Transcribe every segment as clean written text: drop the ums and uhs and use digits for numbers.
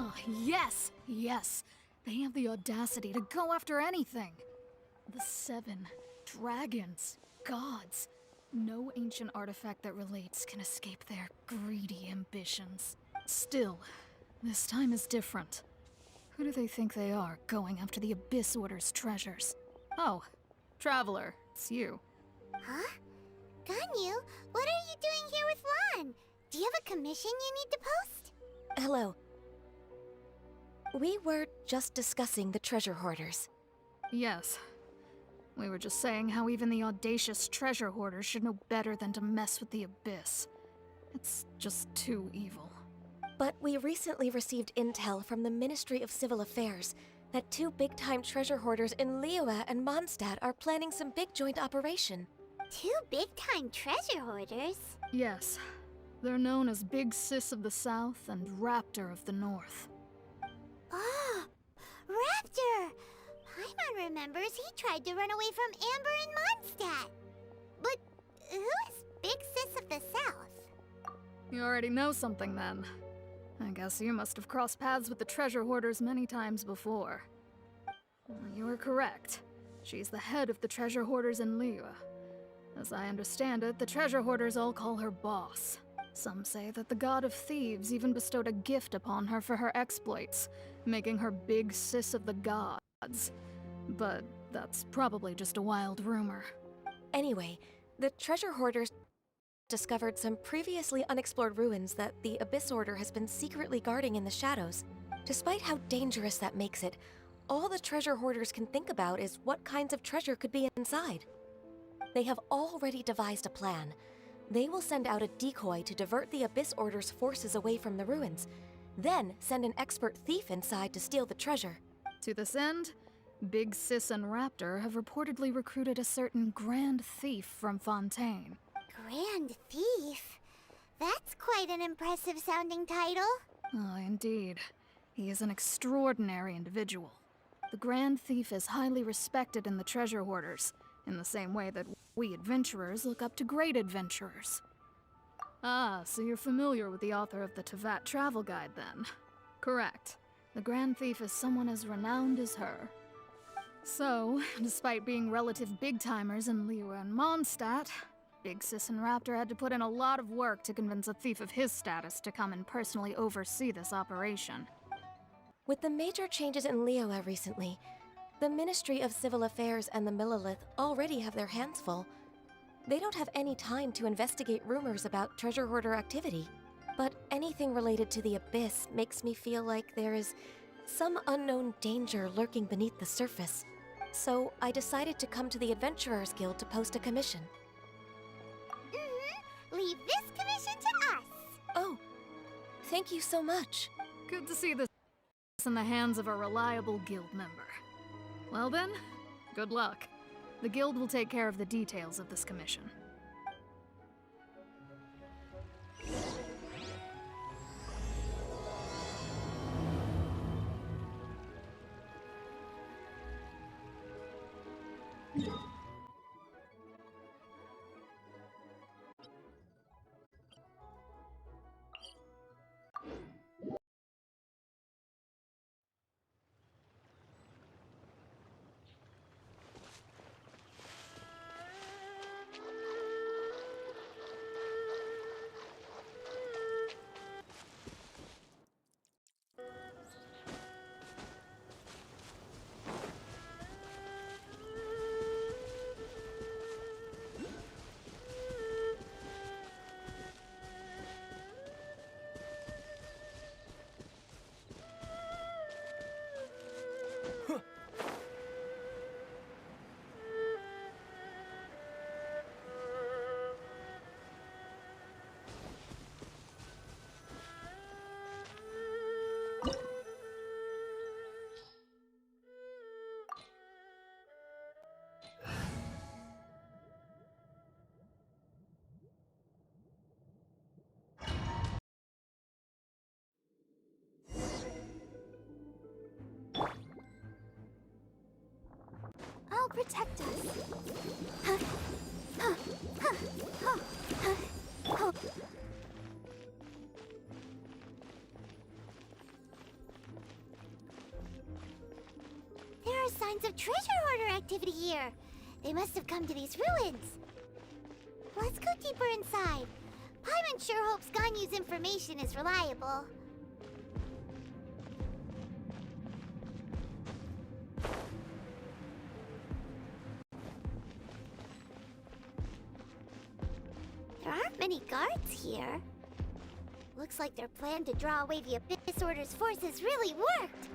Oh, yes! Yes! They have the audacity to go after anything! The 7 dragons, gods. No ancient artifact that relates can escape their greedy ambitions. Still, this time is different. Who do they think they are, going after the Abyss Order's treasures? Oh, Traveler, it's you. Huh? Ganyu, what are you doing here with Lan? Do you have a commission you need to post? Hello. We were just discussing the treasure hoarders. Yes. We were just saying how even the audacious treasure hoarders should know better than to mess with the Abyss. It's just too evil. But we recently received intel from the Ministry of Civil Affairs that 2 big-time treasure hoarders in Liyue and Mondstadt are planning some big joint operation. 2 big-time treasure hoarders? Yes. They're known as Big Sis of the South and Raptor of the North. Oh, Raptor! Paimon remembers he tried to run away from Amber in Mondstadt. But who is Big Sis of the South? You already know something then. I guess you must have crossed paths with the treasure hoarders many times before. You were correct. She's the head of the treasure hoarders in Liyue. As I understand it, the treasure hoarders all call her boss. Some say that the god of thieves even bestowed a gift upon her for her exploits, making her Big Sis of the gods. But that's probably just a wild rumor. Anyway, the treasure hoarders discovered some previously unexplored ruins that the Abyss Order has been secretly guarding in the shadows. Despite how dangerous that makes it, all the treasure hoarders can think about is what kinds of treasure could be inside. They have already devised a plan. They will send out a decoy to divert the Abyss Order's forces away from the ruins, then send an expert thief inside to steal the treasure. To this end, Big Sis and Raptor have reportedly recruited a certain Grand Thief from Fontaine. Grand Thief? That's quite an impressive sounding title. Oh, indeed. He is an extraordinary individual. The Grand Thief is highly respected in the treasure hoarders, in the same way that we adventurers look up to great adventurers. Ah, so you're familiar with the author of the Tevat Travel Guide, then? Correct. The Grand Thief is someone as renowned as her. So, despite being relative big-timers in Liyue and Mondstadt, Big Sis and Raptor had to put in a lot of work to convince a thief of his status to come and personally oversee this operation. With the major changes in Liyue recently, the Ministry of Civil Affairs and the Millelith already have their hands full. They don't have any time to investigate rumors about treasure hoarder activity. But anything related to the Abyss makes me feel like there is some unknown danger lurking beneath the surface. So I decided to come to the Adventurers Guild to post a commission. Leave this commission to us! Oh, thank you so much. Good to see this in the hands of a reliable guild member. Well then, good luck. The guild will take care of the details of this commission. I'll protect us. signs of treasure hoarder activity here. They must have come to these ruins. Let's go deeper inside. Paimon sure hopes Ganyu's information is reliable. There aren't many guards here. Looks like their plan to draw away the Abyss Order's forces really worked.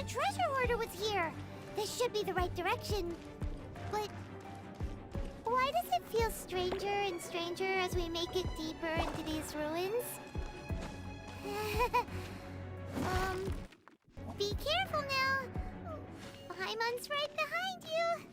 Treasure hoarder was here. This should be the right direction. But why does it feel stranger and stranger as we make it deeper into these ruins? Be careful now. Paimon's right behind you.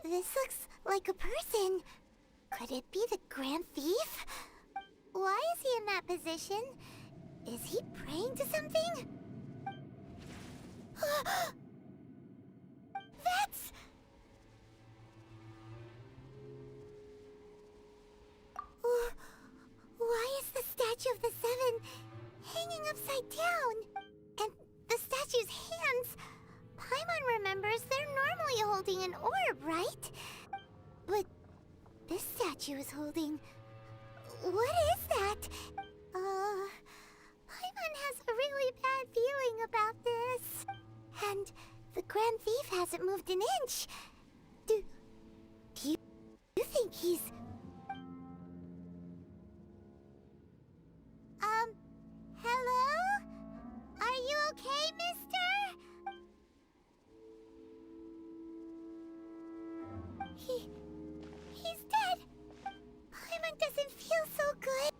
This looks like a person. Could it be the Grand Thief? Why is he in that position? Is he praying to something? That's... Why is the statue of the Seven hanging upside down? And the statue's hands... Paimon remembers they're normally holding an orb, right? But this statue is holding... What is that? Paimon has a really bad feeling about this. And the Grand Thief hasn't moved an inch. Do you think he's... Hello? Are you okay, mister? He's dead. Paimon doesn't feel so good.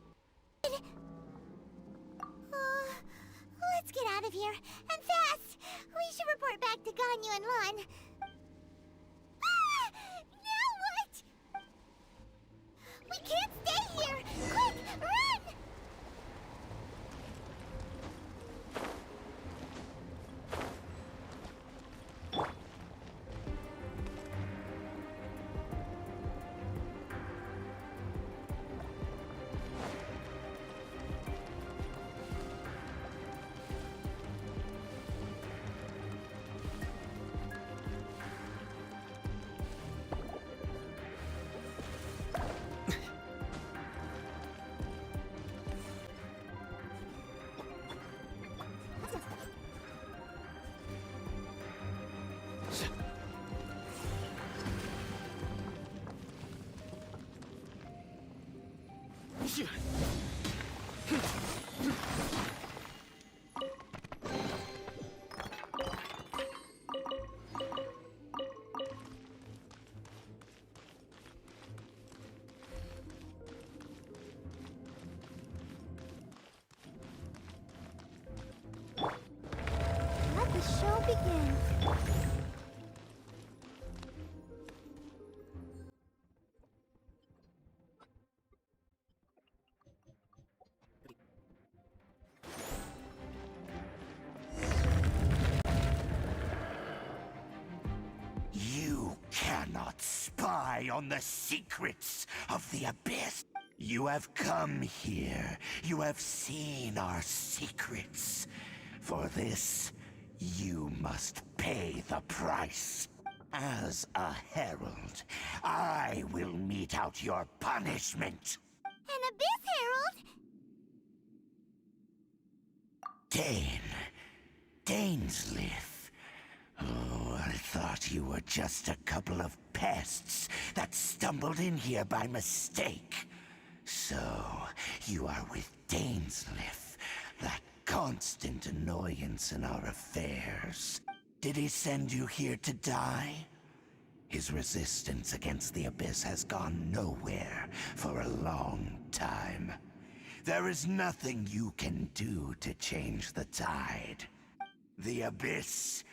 Let's get out of here, and fast! We should report back to Ganyu and Lon. Now what? We can't stay here! Quick, run! begins. You cannot spy on the secrets of the Abyss. You have come here. You have seen our secrets. For this, you must pay the price. As a herald, I will mete out your punishment. An Abyss Herald? Dainsleif. Oh, I thought you were just a couple of pests that stumbled in here by mistake. So, you are with Dainsleif, that constant annoyance in our affairs. Did he send you here to die? His resistance against the Abyss has gone nowhere for a long time. There is nothing you can do to change the tide. The Abyss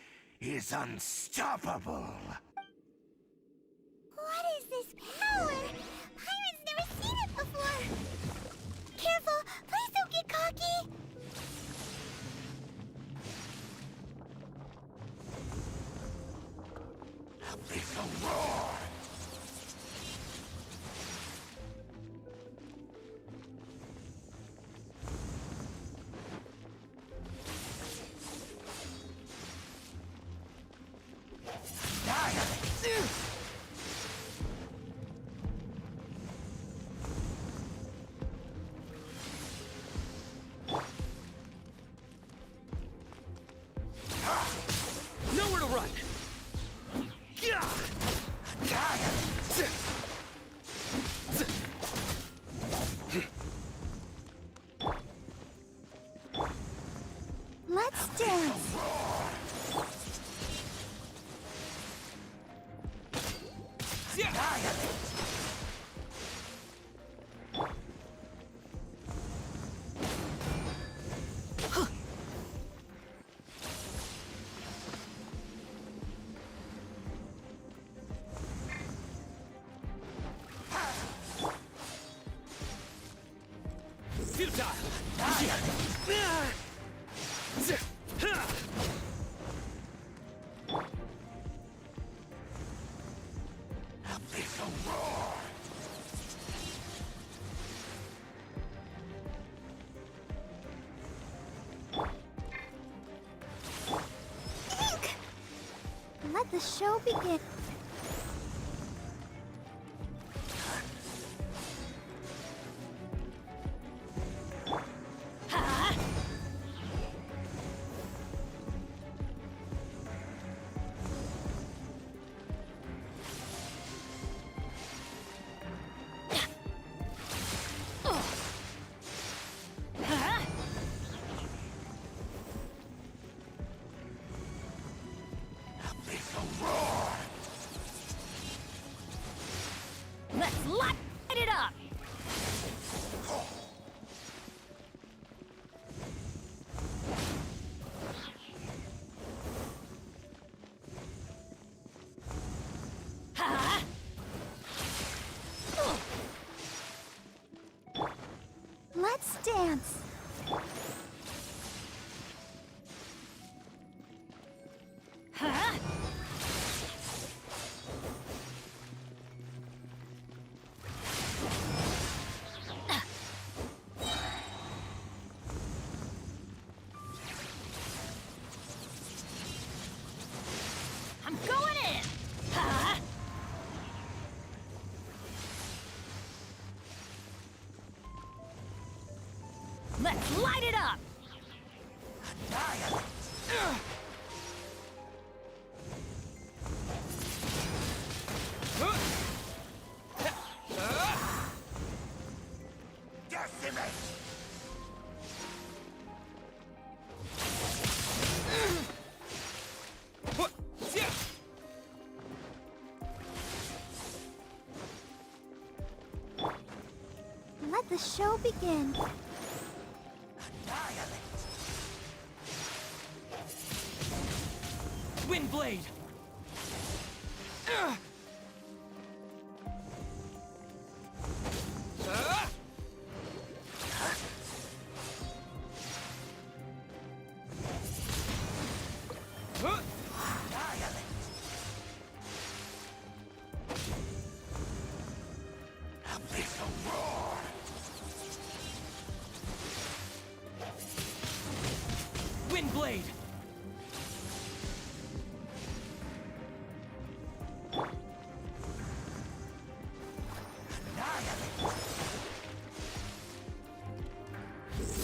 is unstoppable. What is this power? Pirate's never seen it before. Careful, please don't get cocky. Abyssal roar! Nowhere to run! Let's dance. Ink! Let the show begin. Let's light it up! Let's dance. I'm going in! Let's light it up! Let the show begin. Windblade! Windblade!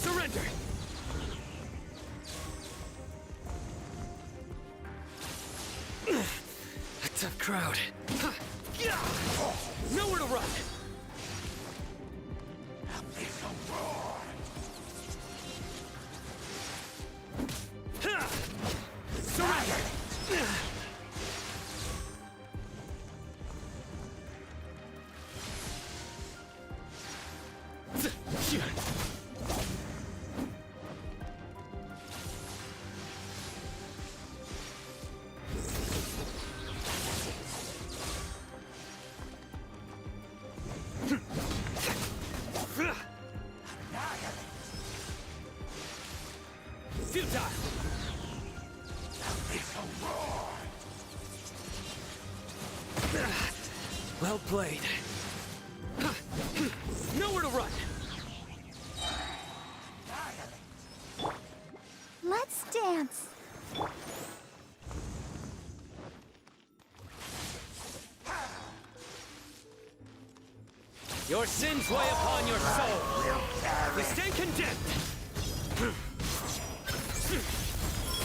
Surrender! A tough crowd. Nowhere to run! Surrender! Futile! Well played. Nowhere to run! Let's dance. Your sins weigh upon your soul! You stay condemned!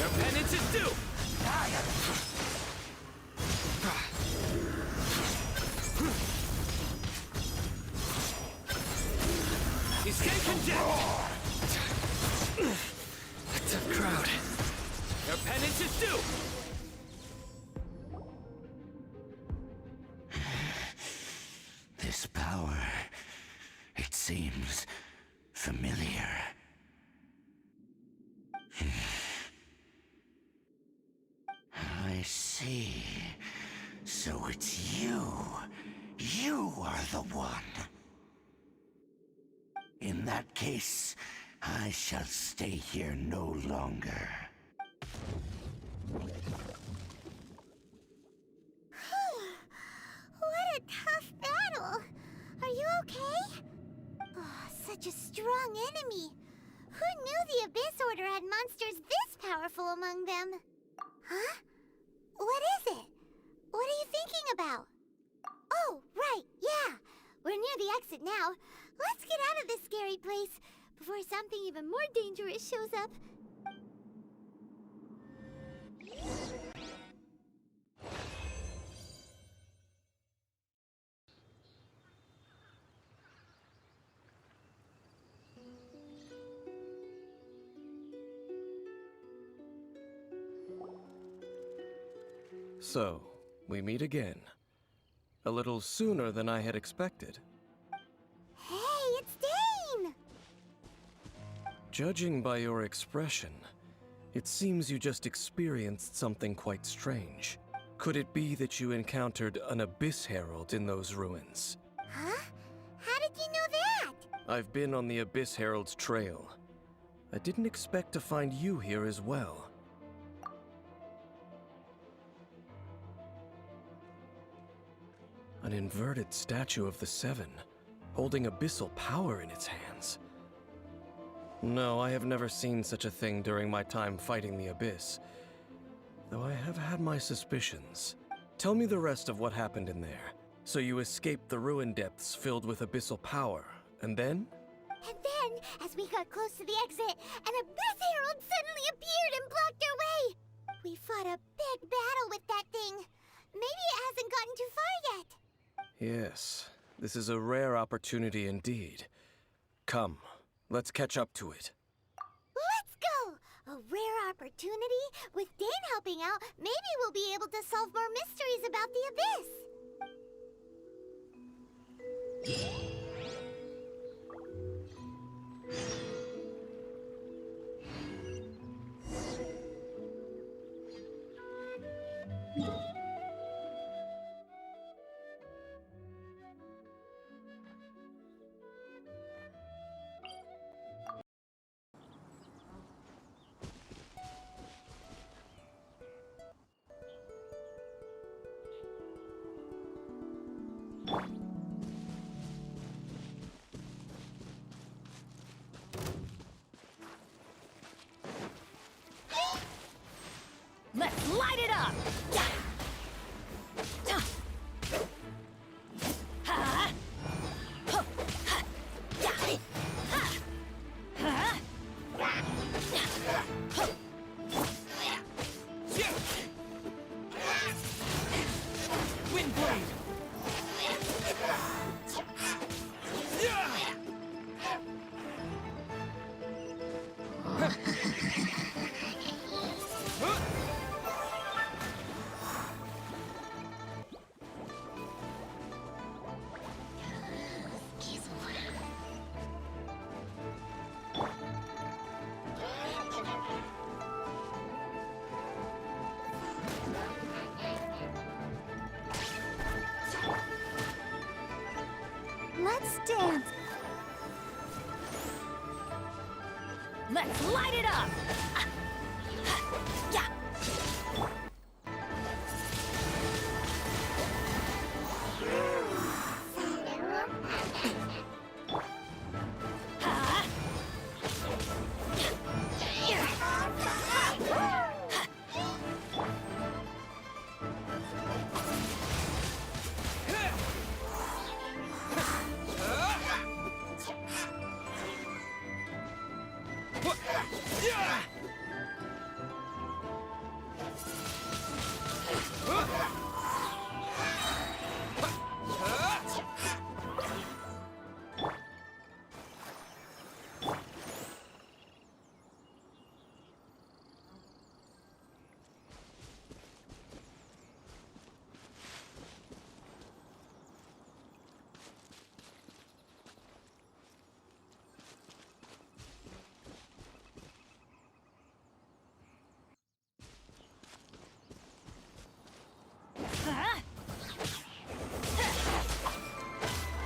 Your penance is due! You stay condemned! A tough crowd. Your penance is due! This power, it seems familiar. I see. So it's you. You are the one. In that case, I shall stay here no longer. What a tough battle! Are you okay? Oh, such a strong enemy. Who knew the Abyss Order had monsters this powerful among them? Huh? What is it? What are you thinking about? Oh, right, yeah. We're near the exit now. Let's get out of this scary place before something even more dangerous shows up. So, we meet again. A little sooner than I had expected. Hey, it's Dane! Judging by your expression, it seems you just experienced something quite strange. Could it be that you encountered an Abyss Herald in those ruins? Huh? How did you know that? I've been on the Abyss Herald's trail. I didn't expect to find you here as well. An inverted statue of the Seven, holding abyssal power in its hands. No, I have never seen such a thing during my time fighting the Abyss, though I have had my suspicions. Tell me the rest of what happened in there. So you escaped the ruin depths filled with abyssal power, and then? And then, as we got close to the exit, an Abyss Herald suddenly appeared and blocked our way! We fought a big battle with that thing. Maybe it hasn't gotten too far yet. Yes, this is a rare opportunity indeed. Come, let's catch up to it. Let's go! A rare opportunity? With Dane helping out, maybe we'll be able to solve more mysteries about the Abyss. Let's dance. Let's light it up! Yeah!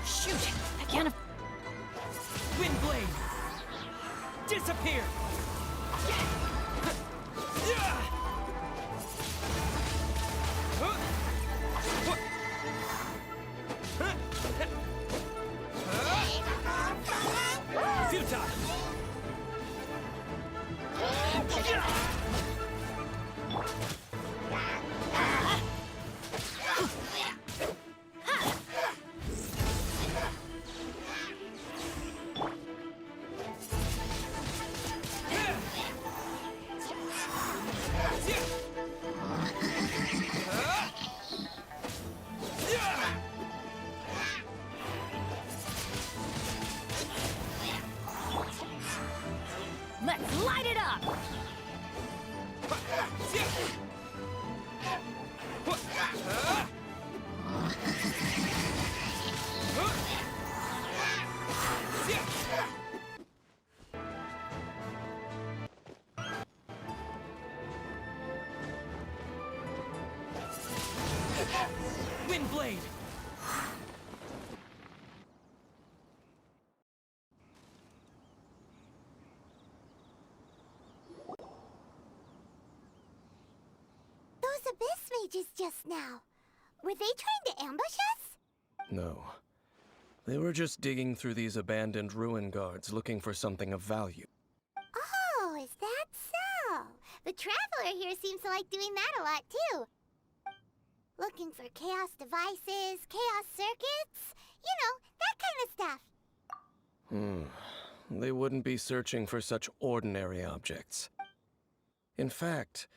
Shoot! I can't. Windblade! Disappear! Futile! Let's light it up! Windblade! Those Abyss mages just now. Were they trying to ambush us? No. They were just digging through these abandoned ruin guards looking for something of value. Oh, is that so? The Traveler here seems to like doing that a lot, too. Looking for chaos devices, chaos circuits, you know, that kind of stuff. They wouldn't be searching for such ordinary objects. In fact,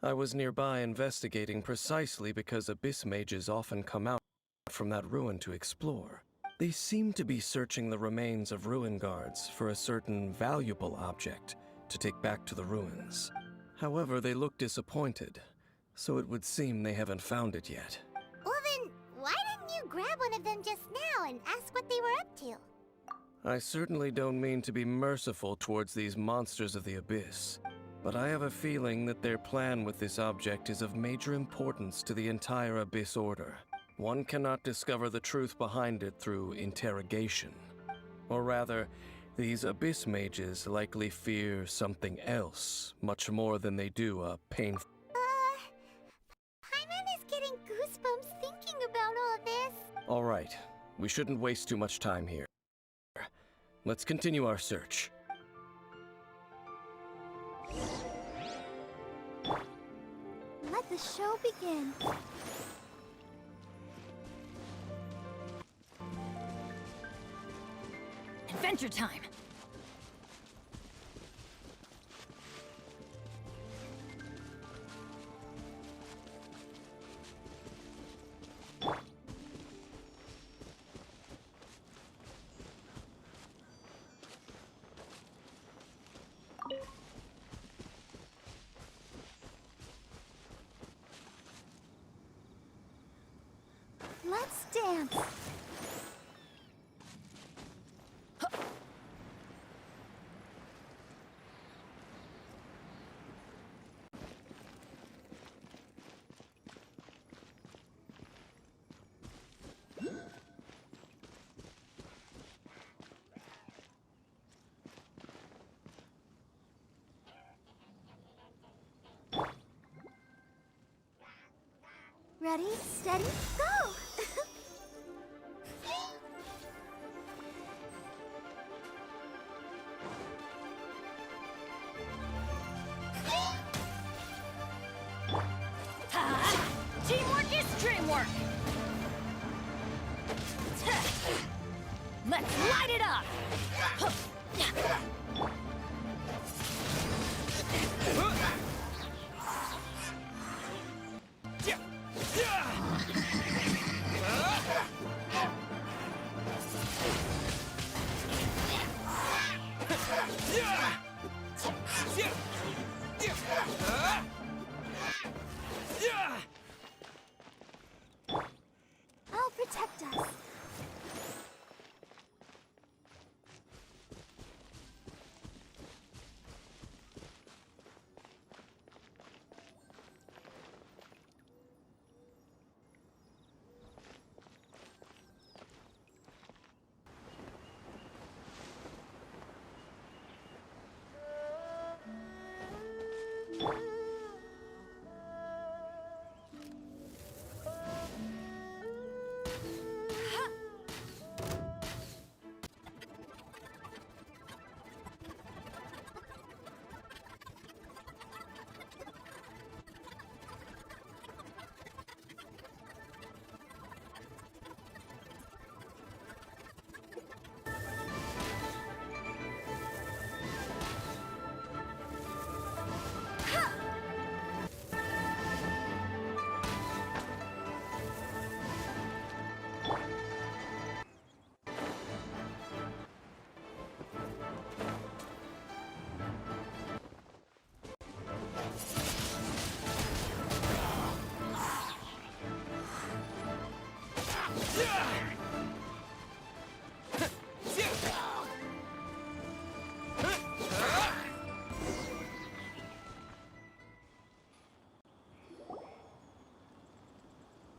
I was nearby investigating precisely because Abyss mages often come out from that ruin to explore. They seem to be searching the remains of ruin guards for a certain valuable object to take back to the ruins. However, they look disappointed, so it would seem they haven't found it yet. Well then, why didn't you grab one of them just now and ask what they were up to? I certainly don't mean to be merciful towards these monsters of the Abyss, but I have a feeling that their plan with this object is of major importance to the entire Abyss Order. One cannot discover the truth behind it through interrogation. Or rather, these Abyss mages likely fear something else, much more than they do a painful... Paimon is getting goosebumps thinking about all this. All right, we shouldn't waste too much time here. Let's continue our search. Let the show begin. Adventure time! Let's dance! Ready, steady, go! Teamwork is dreamwork! Let's light it up! I'll protect us.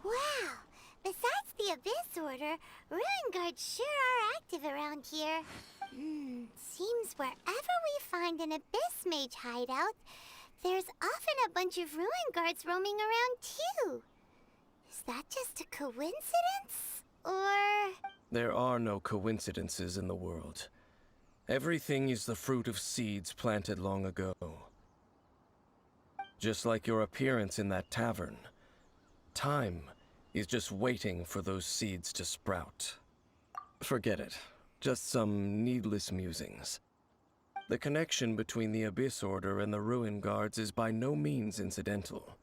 Wow! Besides the Abyss Order, Ruin Guards sure are active around here. Seems wherever we find an Abyss Mage hideout, there's often a bunch of Ruin Guards roaming around too. Is that just a coincidence? Or... There are no coincidences in the world. Everything is the fruit of seeds planted long ago. Just like your appearance in that tavern. Time is just waiting for those seeds to sprout. Forget it. Just some needless musings. The connection between the Abyss Order and the Ruin Guards is by no means incidental.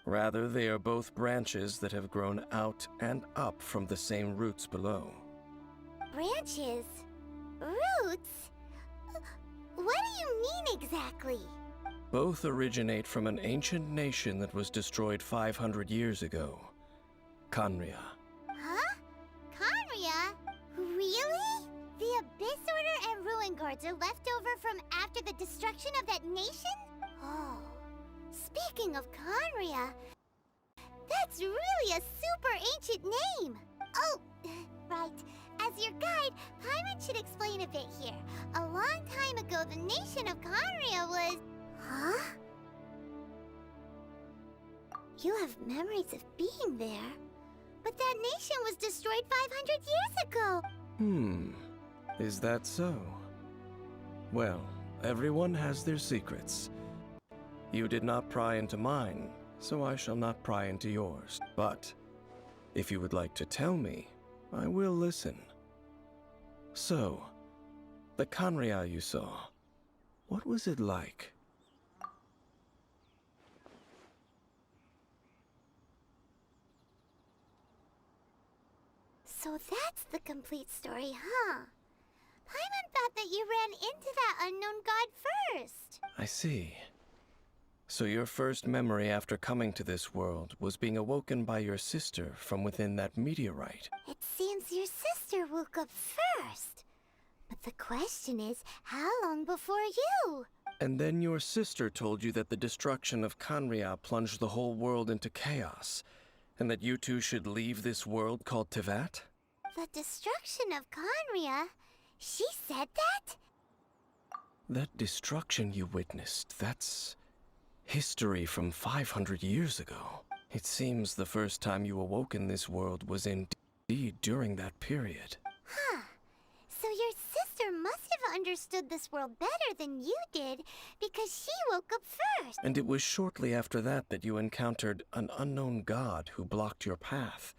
Rather, they are both branches that have grown out and up from the same roots below. branches? Roots? What do you mean exactly? Both originate from an ancient nation that was destroyed 500 years ago. Khaenri'ah. Huh? Khaenri'ah? Really? The Abyss Order and Ruin Guards are left over from after the destruction of that nation? Oh. Speaking of Khaenri'ah, that's really a super ancient name! Oh, right. As your guide, Paimon should explain a bit here. A long time ago, the nation of Khaenri'ah was... Huh? You have memories of being there. But that nation was destroyed 500 years ago! Is that so? Well, everyone has their secrets. You did not pry into mine, so I shall not pry into yours. But, if you would like to tell me, I will listen. So, the Khaenri'ah you saw, what was it like? So that's the complete story, huh? Paimon thought that you ran into that unknown god first. I see. So your first memory after coming to this world was being awoken by your sister from within that meteorite. It seems your sister woke up first. But the question is, how long before you? And then your sister told you that the destruction of Khaenri'ah plunged the whole world into chaos, and that you two should leave this world called Teyvat? The destruction of Khaenri'ah? She said that? That destruction you witnessed, that's history from 500 years ago. It seems the first time you awoke in this world was indeed during that period. Huh. So your sister must have understood this world better than you did, because she woke up first. And it was shortly after that that you encountered an unknown god who blocked your path,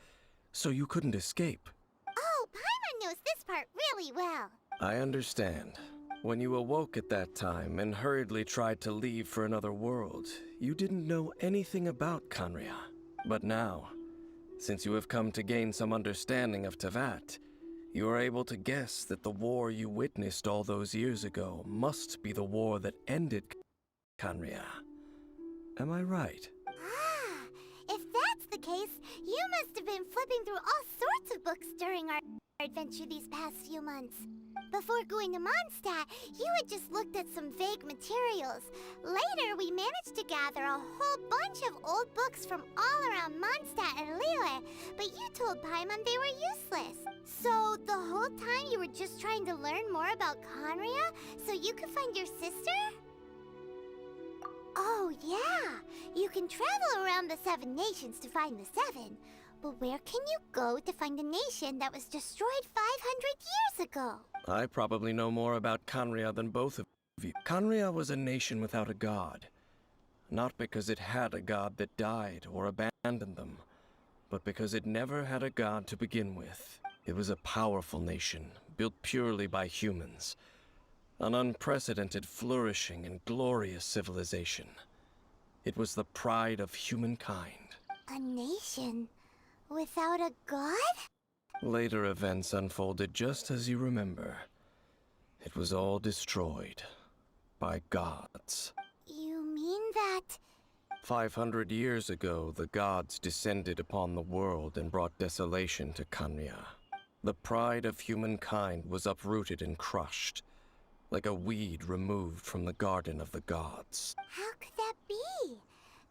so you couldn't escape. Oh, Paimon knows this part really well. I understand. When you awoke at that time and hurriedly tried to leave for another world, you didn't know anything about Khaenri'ah. But now, since you have come to gain some understanding of Teyvat, you are able to guess that the war you witnessed all those years ago must be the war that ended Khaenri'ah. Am I right? Ah, if that's the case, you must have been flipping through all sorts of books during our adventure these past few months. Before going to Mondstadt, you had just looked at some vague materials. Later, we managed to gather a whole bunch of old books from all around Mondstadt and Liyue, but you told Paimon they were useless. So, the whole time you were just trying to learn more about Khaenri'ah so you could find your sister? Oh, yeah. You can travel around the 7 nations to find the 7. But where can you go to find a nation that was destroyed 500 years ago? I probably know more about Khaenri'ah than both of you. Khaenri'ah was a nation without a god. Not because it had a god that died or abandoned them, but because it never had a god to begin with. It was a powerful nation, built purely by humans. An unprecedented, flourishing, and glorious civilization. It was the pride of humankind. A nation without a god? Later events unfolded just as you remember. It was all destroyed by gods. You mean that... 500 years ago, the gods descended upon the world and brought desolation to Khaenri'ah. The pride of humankind was uprooted and crushed, like a weed removed from the garden of the gods. How could that be?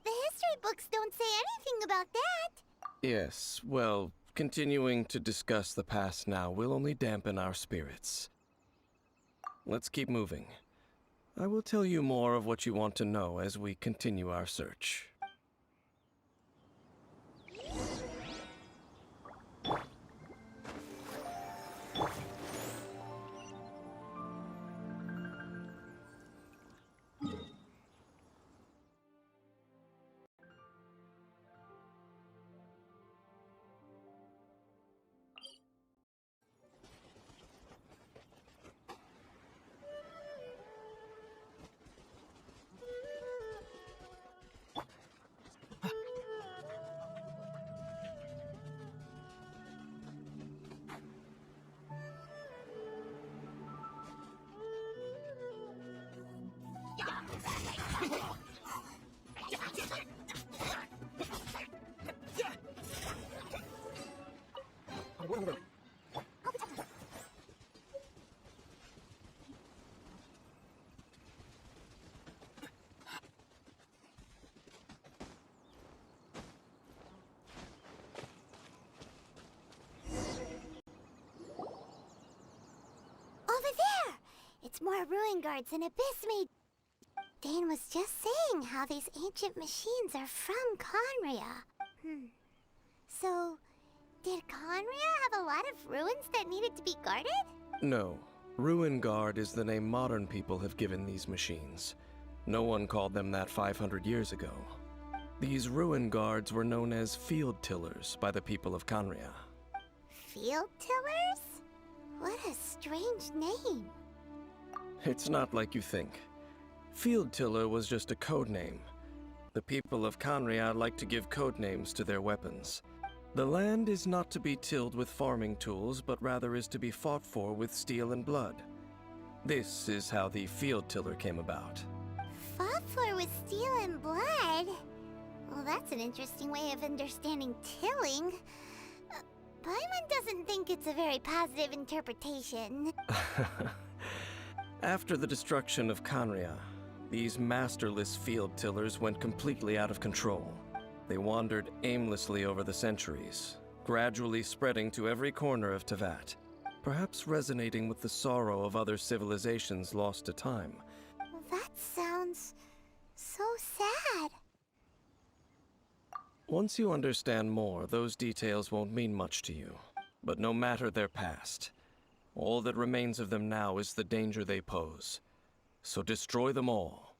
The history books don't say anything about that. Yes, well, continuing to discuss the past now will only dampen our spirits. Let's keep moving. I will tell you more of what you want to know as we continue our search. Over there! It's more ruin guards and Abyss made. Dane was just saying how these ancient machines are from Khaenri'ah. So, did Khaenri'ah have a lot of ruins that needed to be guarded? No. Ruin Guard is the name modern people have given these machines. No one called them that 500 years ago. These Ruin Guards were known as Field Tillers by the people of Khaenri'ah. Field tillers? What a strange name. It's not like you think. Field Tiller was just a code name. The people of Khaenri'ah like to give code names to their weapons. The land is not to be tilled with farming tools, but rather is to be fought for with steel and blood. This is how the Field Tiller came about. Fought floor with steel and blood. Well, that's an interesting way of understanding tilling. Paimon doesn't think it's a very positive interpretation. After the destruction of Kanria, these masterless field tillers went completely out of control. They wandered aimlessly over the centuries, gradually spreading to every corner of Teyvat, perhaps resonating with the sorrow of other civilizations lost to time. That sounds so sad. Once you understand more, those details won't mean much to you. But no matter their past, all that remains of them now is the danger they pose. So destroy them all.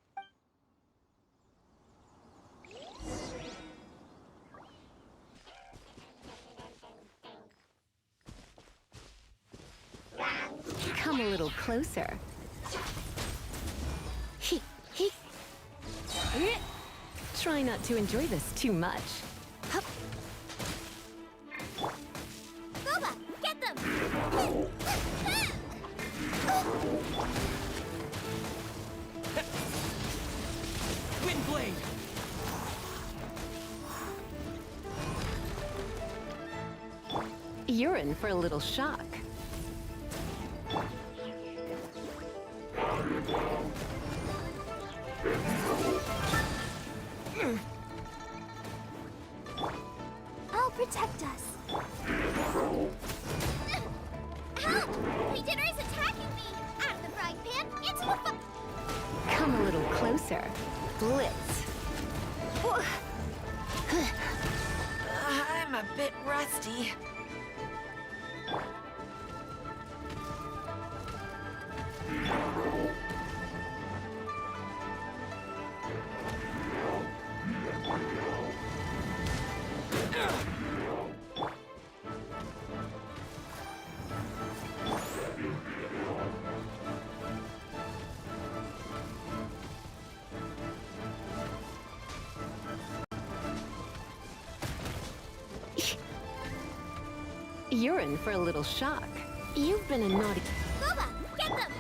Come a little closer. Try not to enjoy this too much. Hup. Boba, get them! Wind blade. You're in for a little shock. I'll protect us. Help! Legion is attacking me! Out of the frying pan, into the Come a little closer. Blitz. I'm a bit rusty. You're in for a little shock. You've been a naughty... Boba, get them!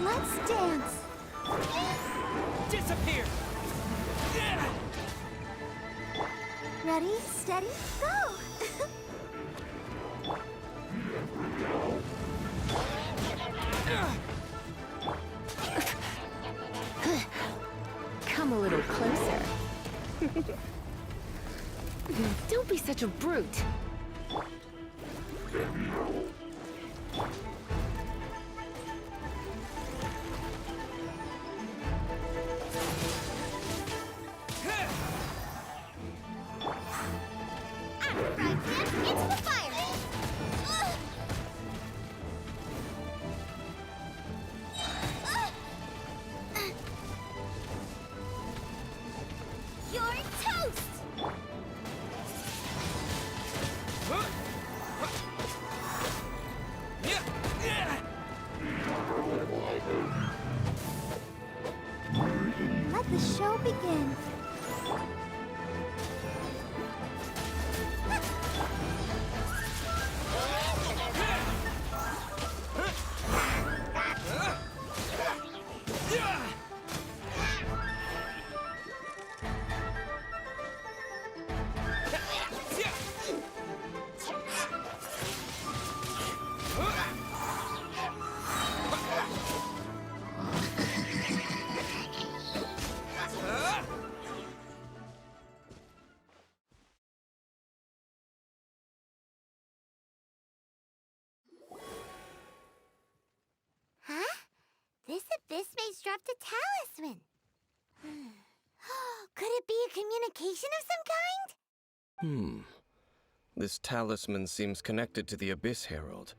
Let's dance! Disappear. Ready, steady, go! Come a little closer. Don't be such a brute. Out of the frying pan, into the fire! You're toast! Let the show begin. Huh? This Abyss Mage dropped a talisman. Could it be a communication of some kind? This talisman seems connected to the Abyss Herald.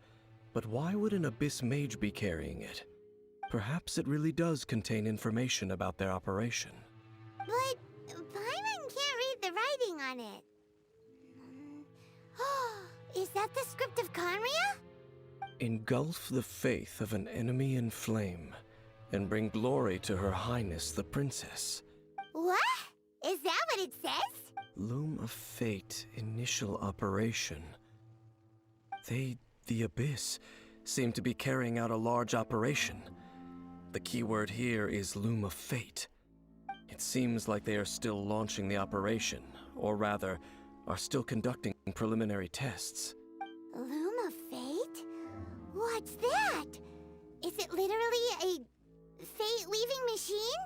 But why would an Abyss Mage be carrying it? Perhaps it really does contain information about their operation. But Paimon can't read the writing on it. Is that the script of Conria? Engulf the faith of an enemy in flame, and bring glory to Her Highness the Princess. What? Is that what it says? Loom of Fate initial operation. They, the Abyss, seem to be carrying out a large operation. The keyword here is Loom of Fate. It seems like they are still launching the operation, or rather, are still conducting preliminary tests. Loom of Fate? What's that? Is it literally a fate-weaving machine?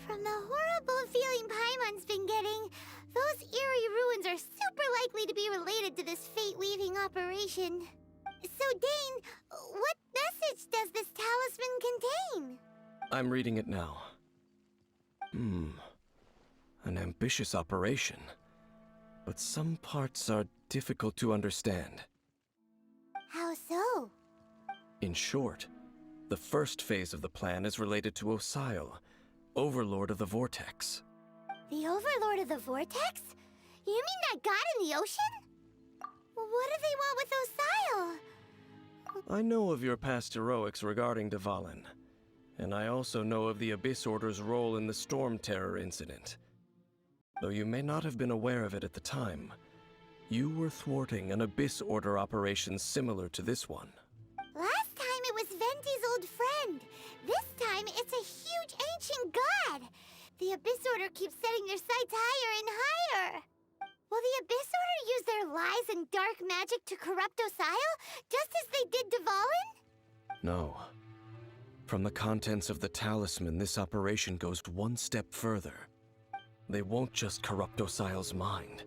From the horrible feeling Paimon's been getting, those eerie ruins are super likely to be related to this fate-weaving operation. So, Dane, what message does this talisman contain? I'm reading it now. An ambitious operation. But some parts are difficult to understand. How so? In short, the first phase of the plan is related to Osial, Overlord of the Vortex. The Overlord of the Vortex? You mean that god in the ocean? What do they want with Osial? I know of your past heroics regarding Dvalin, and I also know of the Abyss Order's role in the Storm Terror incident. Though you may not have been aware of it at the time, you were thwarting an Abyss Order operation similar to this one. Last time it was Venti's old friend. This time it's a huge ancient god. The Abyss Order keeps setting their sights higher and higher. Will the Abyss Order use their lies and dark magic to corrupt Osial, just as they did Dvalin? No. From the contents of the talisman, this operation goes one step further. They won't just corrupt Osial's mind.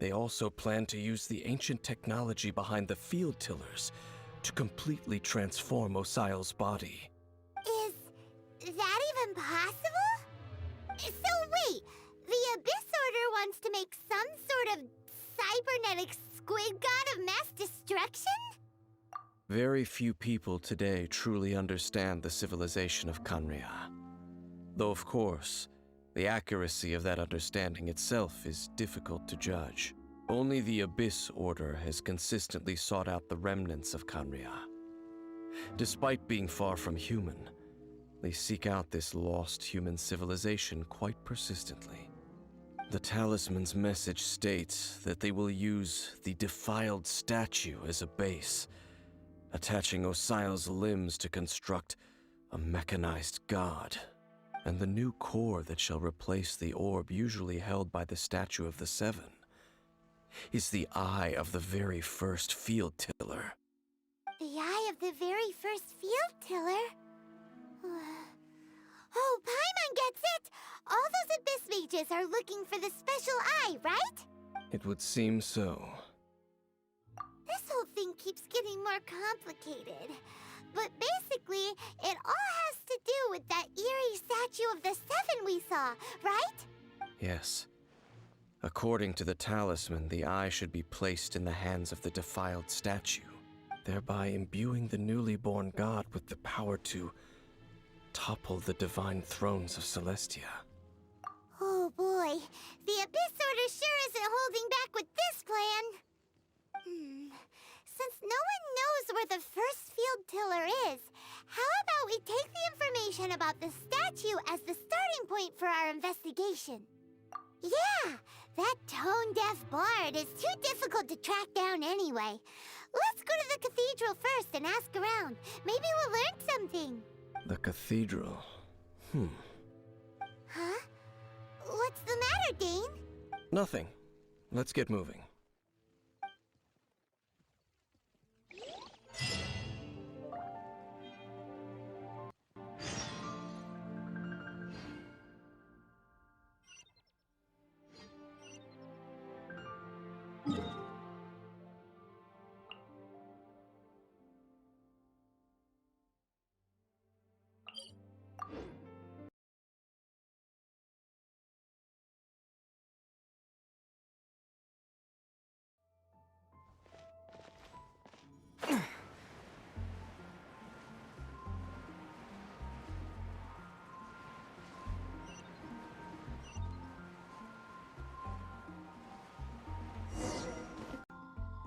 They also plan to use the ancient technology behind the field tillers to completely transform Osial's body. Is that even possible? So wait, the Abyss Order wants to make some sort of cybernetic squid god of mass destruction? Very few people today truly understand the civilization of Khaenri'ah. Though of course, the accuracy of that understanding itself is difficult to judge. Only the Abyss Order has consistently sought out the remnants of Khaenri'ah. Despite being far from human, they seek out this lost human civilization quite persistently. The talisman's message states that they will use the defiled statue as a base, attaching Osial's limbs to construct a mechanized god. And the new core that shall replace the orb usually held by the Statue of the Seven is the eye of the very first field tiller. The eye of the very first field tiller? Oh, Paimon gets it! All those Abyss mages are looking for the special eye, right? It would seem so. This whole thing keeps getting more complicated. But basically, it all has to do with that eerie statue of the Seven we saw, right? Yes. According to the talisman, the eye should be placed in the hands of the defiled statue, thereby imbuing the newly born god with the power to topple the divine thrones of Celestia. Oh boy, the Abyss Order sure isn't holding back with this plan. Since no one knows where the first field tiller is, how about we take the information about the statue as the starting point for our investigation? Yeah, that tone-deaf bard is too difficult to track down anyway. Let's go to the cathedral first and ask around. Maybe we'll learn something. The cathedral. Huh? What's the matter, Dane? Nothing. Let's get moving.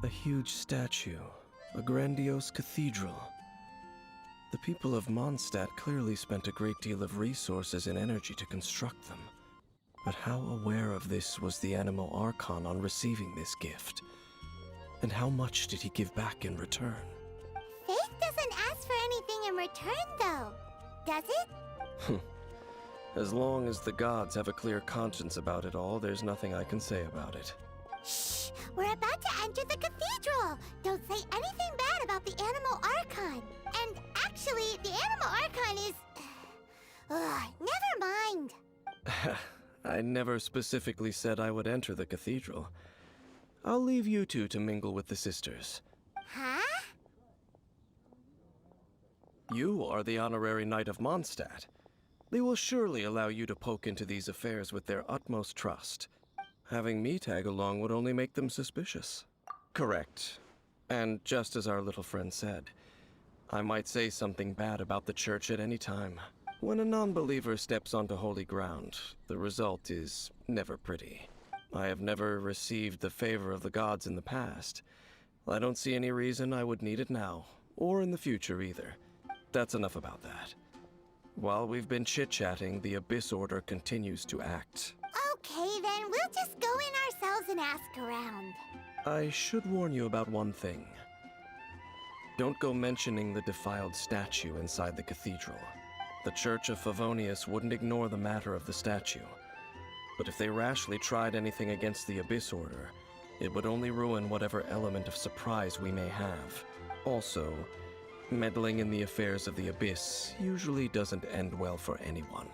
A huge statue, A grandiose cathedral. The people of Mondstadt clearly spent a great deal of resources and energy to construct them. But how aware of this was the animal Archon on receiving this gift? And how much did he give back in return? Faith doesn't ask for anything in return, though. Does it? As long as the gods have a clear conscience about it all, there's nothing I can say about it. Shh! We're about to enter the cathedral! Don't say anything bad about the animal Archon. And actually, the animal Archon is... never mind. I never specifically said I would enter the cathedral. I'll leave you two to mingle with the sisters. Huh? You are the honorary knight of Mondstadt. They will surely allow you to poke into these affairs with their utmost trust. Having me tag along would only make them suspicious. Correct. And just as our little friend said, I might say something bad about the church at any time. When a non-believer steps onto holy ground, the result is never pretty. I have never received the favor of the gods in the past. I don't see any reason I would need it now, or in the future either. That's enough about that. While we've been chit-chatting, the Abyss Order continues to act. Okay, then we'll just go in ourselves and ask around. I should warn you about one thing. Don't go mentioning the defiled statue inside the cathedral. The Church of Favonius wouldn't ignore the matter of the statue. But if they rashly tried anything against the Abyss Order, it would only ruin whatever element of surprise we may have. Also, meddling in the affairs of the Abyss usually doesn't end well for anyone.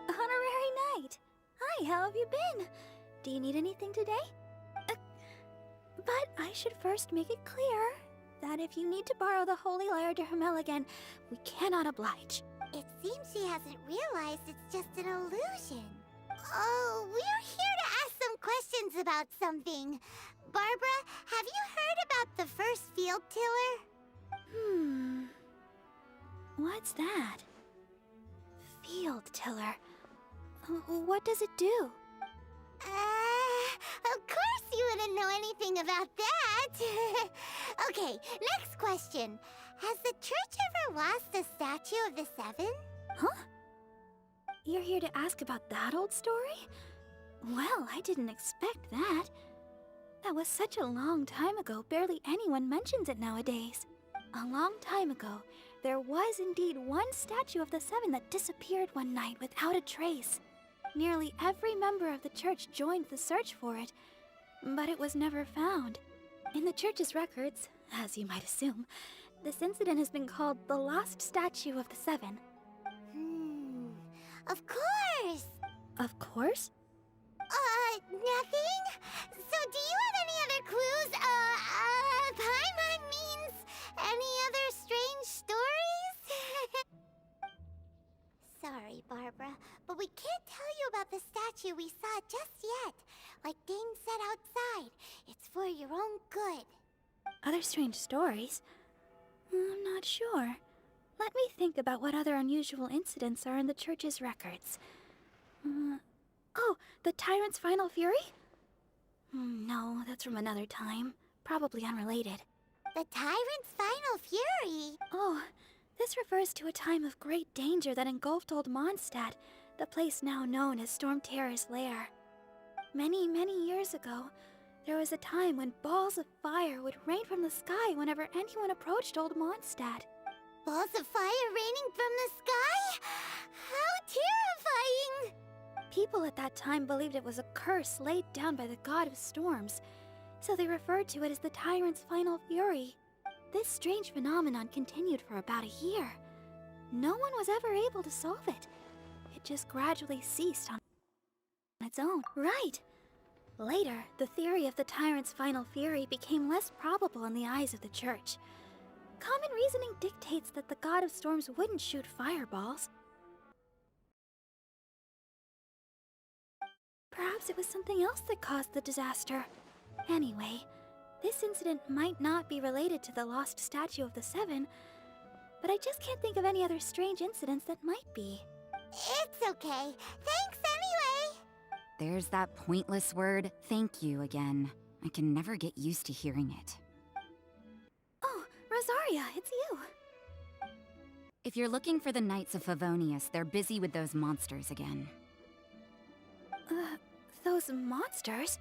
Honorary Knight! Hi, how have you been? Do you need anything today? But I should first make it clear that if you need to borrow the Holy Lyre to Hermel again, we cannot oblige. It seems she hasn't realized it's just an illusion. Oh, we're here to ask some questions about something. Barbara, have you heard about the first field tiller? What's that? Field tiller. What does it do? Of course you wouldn't know anything about that. Okay, next question. Has the church ever lost a statue of the Seven? Huh? You're here to ask about that old story? Well, I didn't expect that. That was such a long time ago, barely anyone mentions it nowadays. A long time ago, there was indeed one statue of the Seven that disappeared one night without a trace. Nearly every member of the church joined the search for it, but it was never found. In the church's records, as you might assume, this incident has been called the Lost Statue of the Seven. Of course! Of course? Nothing? So do you have any other clues? Paimon means any other strange stories? Sorry, Barbara, but we can't tell you about the statue we saw just yet. Like Dane said outside, it's for your own good. Other strange stories? I'm not sure. Let me think about what other unusual incidents are in the church's records. Oh, the Tyrant's Final Fury? No, that's from another time. Probably unrelated. The Tyrant's Final Fury? Oh, this refers to a time of great danger that engulfed old Mondstadt, the place now known as Storm Terror's lair. Many, many years ago, there was a time when balls of fire would rain from the sky whenever anyone approached old Mondstadt. Balls of fire raining from the sky? How terrifying! People at that time believed it was a curse laid down by the god of storms, so they referred to it as the Tyrant's Final Fury. This strange phenomenon continued for about a year. No one was ever able to solve it. It just gradually ceased on its own. Right! Later, the theory of the tyrant's final fury became less probable in the eyes of the church. Common reasoning dictates that the god of storms wouldn't shoot fireballs. Perhaps it was something else that caused the disaster. Anyway, this incident might not be related to the lost statue of the Seven, but I just can't think of any other strange incidents that might be. It's okay. Thanks anyway! There's that pointless word, thank you, again. I can never get used to hearing it. Oh, Rosaria, it's you. If you're looking for the Knights of Favonius, they're busy with those monsters again. Those monsters?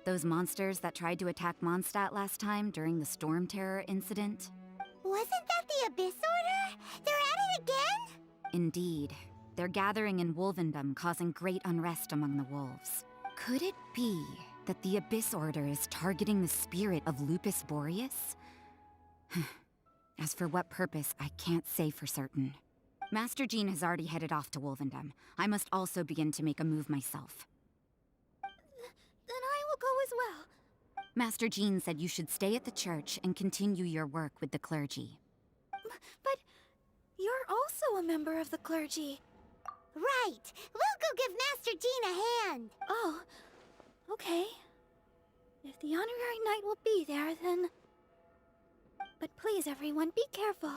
Those monsters that tried to attack Mondstadt last time during the Storm Terror incident? Wasn't that the Abyss Order? They're at it again? Indeed. They're gathering in Wolvendom, causing great unrest among the wolves. Could it be that the Abyss Order is targeting the spirit of Lupus Boreas? As for what purpose, I can't say for certain. Master Jean has already headed off to Wolvendom. I must also begin to make a move myself. Then I will go as well. Master Jean said you should stay at the church and continue your work with the clergy. But you're also a member of the clergy. Right! We'll go give Master Jean a hand! Oh, okay. If the honorary knight will be there, then... But please, everyone, be careful.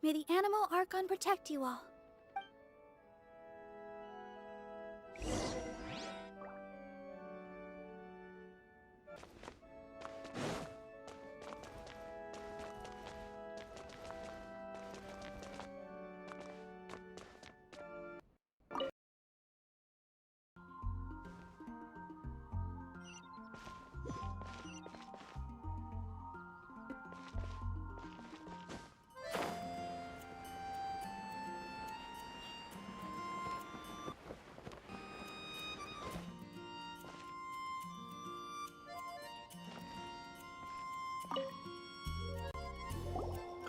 May the animal Archon protect you all.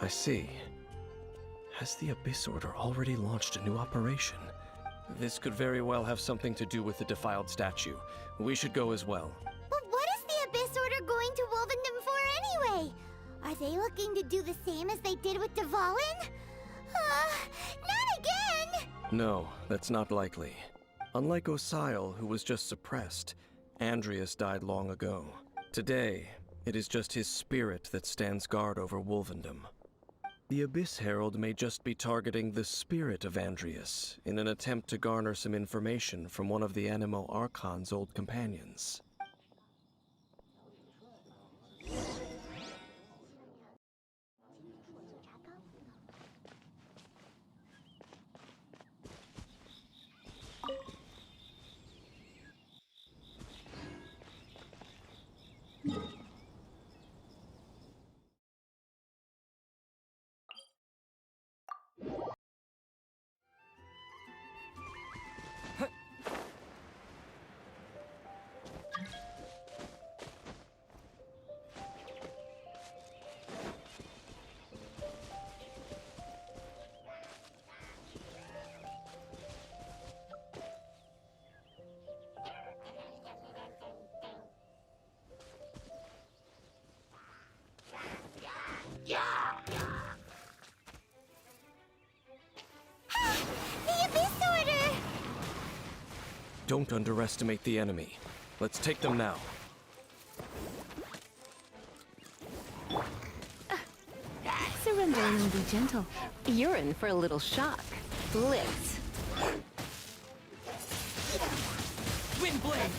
I see. Has the Abyss Order already launched a new operation? This could very well have something to do with the defiled statue. We should go as well. But what is the Abyss Order going to Wolvendom for anyway? Are they looking to do the same as they did with Dvalin? Not again! No, that's not likely. Unlike Osile, who was just suppressed, Andreas died long ago. Today, it is just his spirit that stands guard over Wolvendom. The Abyss Herald may just be targeting the spirit of Andreas in an attempt to garner some information from one of the Animo Archon's old companions. The Abyss Order! Don't underestimate the enemy. Let's take them now. Surrender and be gentle. You're in for a little shock. Blitz. Wind blade!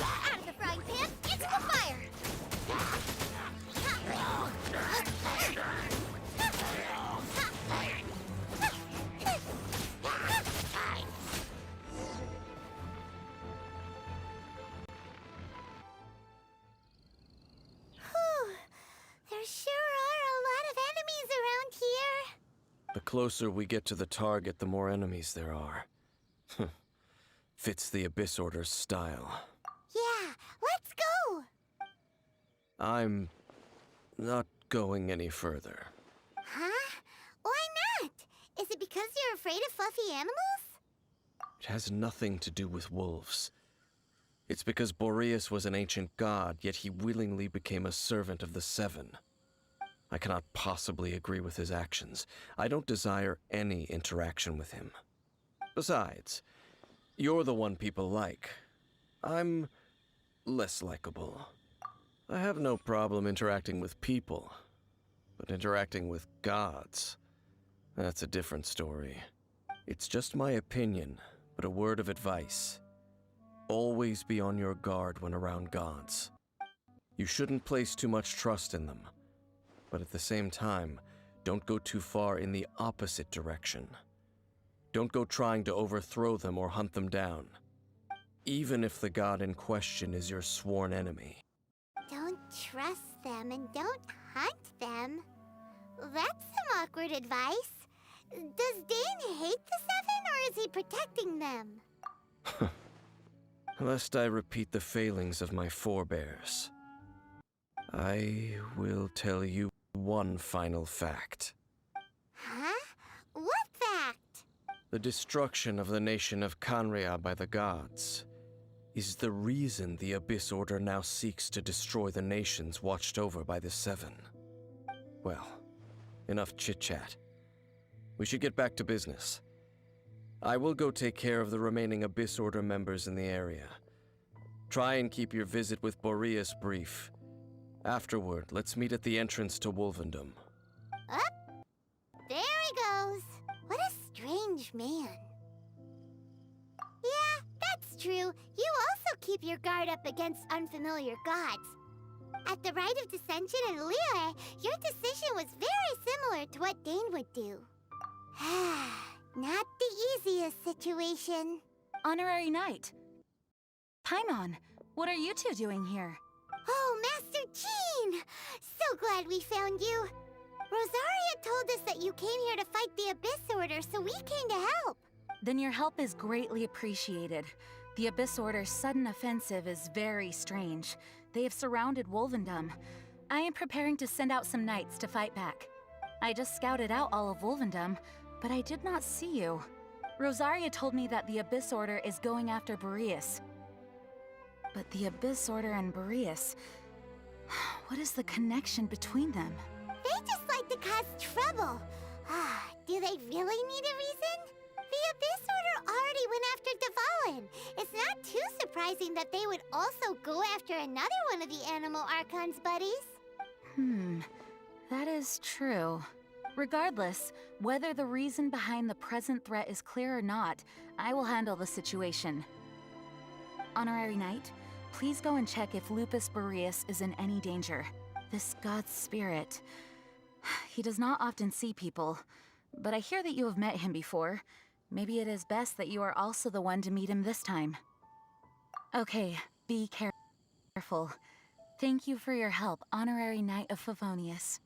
Out of the frying pan, into the fire! The closer we get to the target, the more enemies there are. Fits the Abyss Order's style. Yeah, let's go! I'm not going any further. Huh? Why not? Is it because you're afraid of fluffy animals? It has nothing to do with wolves. It's because Boreas was an ancient god, yet he willingly became a servant of the Seven. I cannot possibly agree with his actions. I don't desire any interaction with him. Besides, you're the one people like. I'm less likable. I have no problem interacting with people, but interacting with gods, that's a different story. It's just my opinion, but a word of advice. Always be on your guard when around gods. You shouldn't place too much trust in them, but at the same time, don't go too far in the opposite direction. Don't go trying to overthrow them or hunt them down, even if the god in question is your sworn enemy. Don't trust them and don't hunt them. That's some awkward advice. Does Dane hate the Seven, or is he protecting them? Lest I repeat the failings of my forebears, I will tell you one final fact. Huh? What fact? The destruction of the nation of Khaenri'ah by the gods is the reason the Abyss Order now seeks to destroy the nations watched over by the Seven. Well, enough chit-chat. We should get back to business. I will go take care of the remaining Abyss Order members in the area. Try and keep your visit with Boreas brief. Afterward, let's meet at the entrance to Wolvendom. Up! There he goes. What a strange man. Yeah, that's true. You also keep your guard up against unfamiliar gods. At the Rite of Dissension in Liyue, your decision was very similar to what Dane would do. Not the easiest situation. Honorary Knight. Paimon, what are you two doing here? Oh, Master Jean! So glad we found you. Rosaria told us that you came here to fight the Abyss Order, so we came to help. Then your help is greatly appreciated. The Abyss Order's sudden offensive is very strange. They have surrounded Wolvendom. I am preparing to send out some knights to fight back. I just scouted out all of Wolvendom, but I did not see you. Rosaria told me that the Abyss Order is going after Boreas. But the Abyss Order and Boreas... what is the connection between them? They just like to cause trouble. Do they really need a reason? The Abyss Order already went after Dvalin. It's not too surprising that they would also go after another one of the Animal Archon's buddies. That is true. Regardless, whether the reason behind the present threat is clear or not, I will handle the situation. Honorary Knight, please go and check if Lupus Boreas is in any danger. This god's spirit... he does not often see people, but I hear that you have met him before. Maybe it is best that you are also the one to meet him this time. Okay, be careful. Thank you for your help, Honorary Knight of Favonius.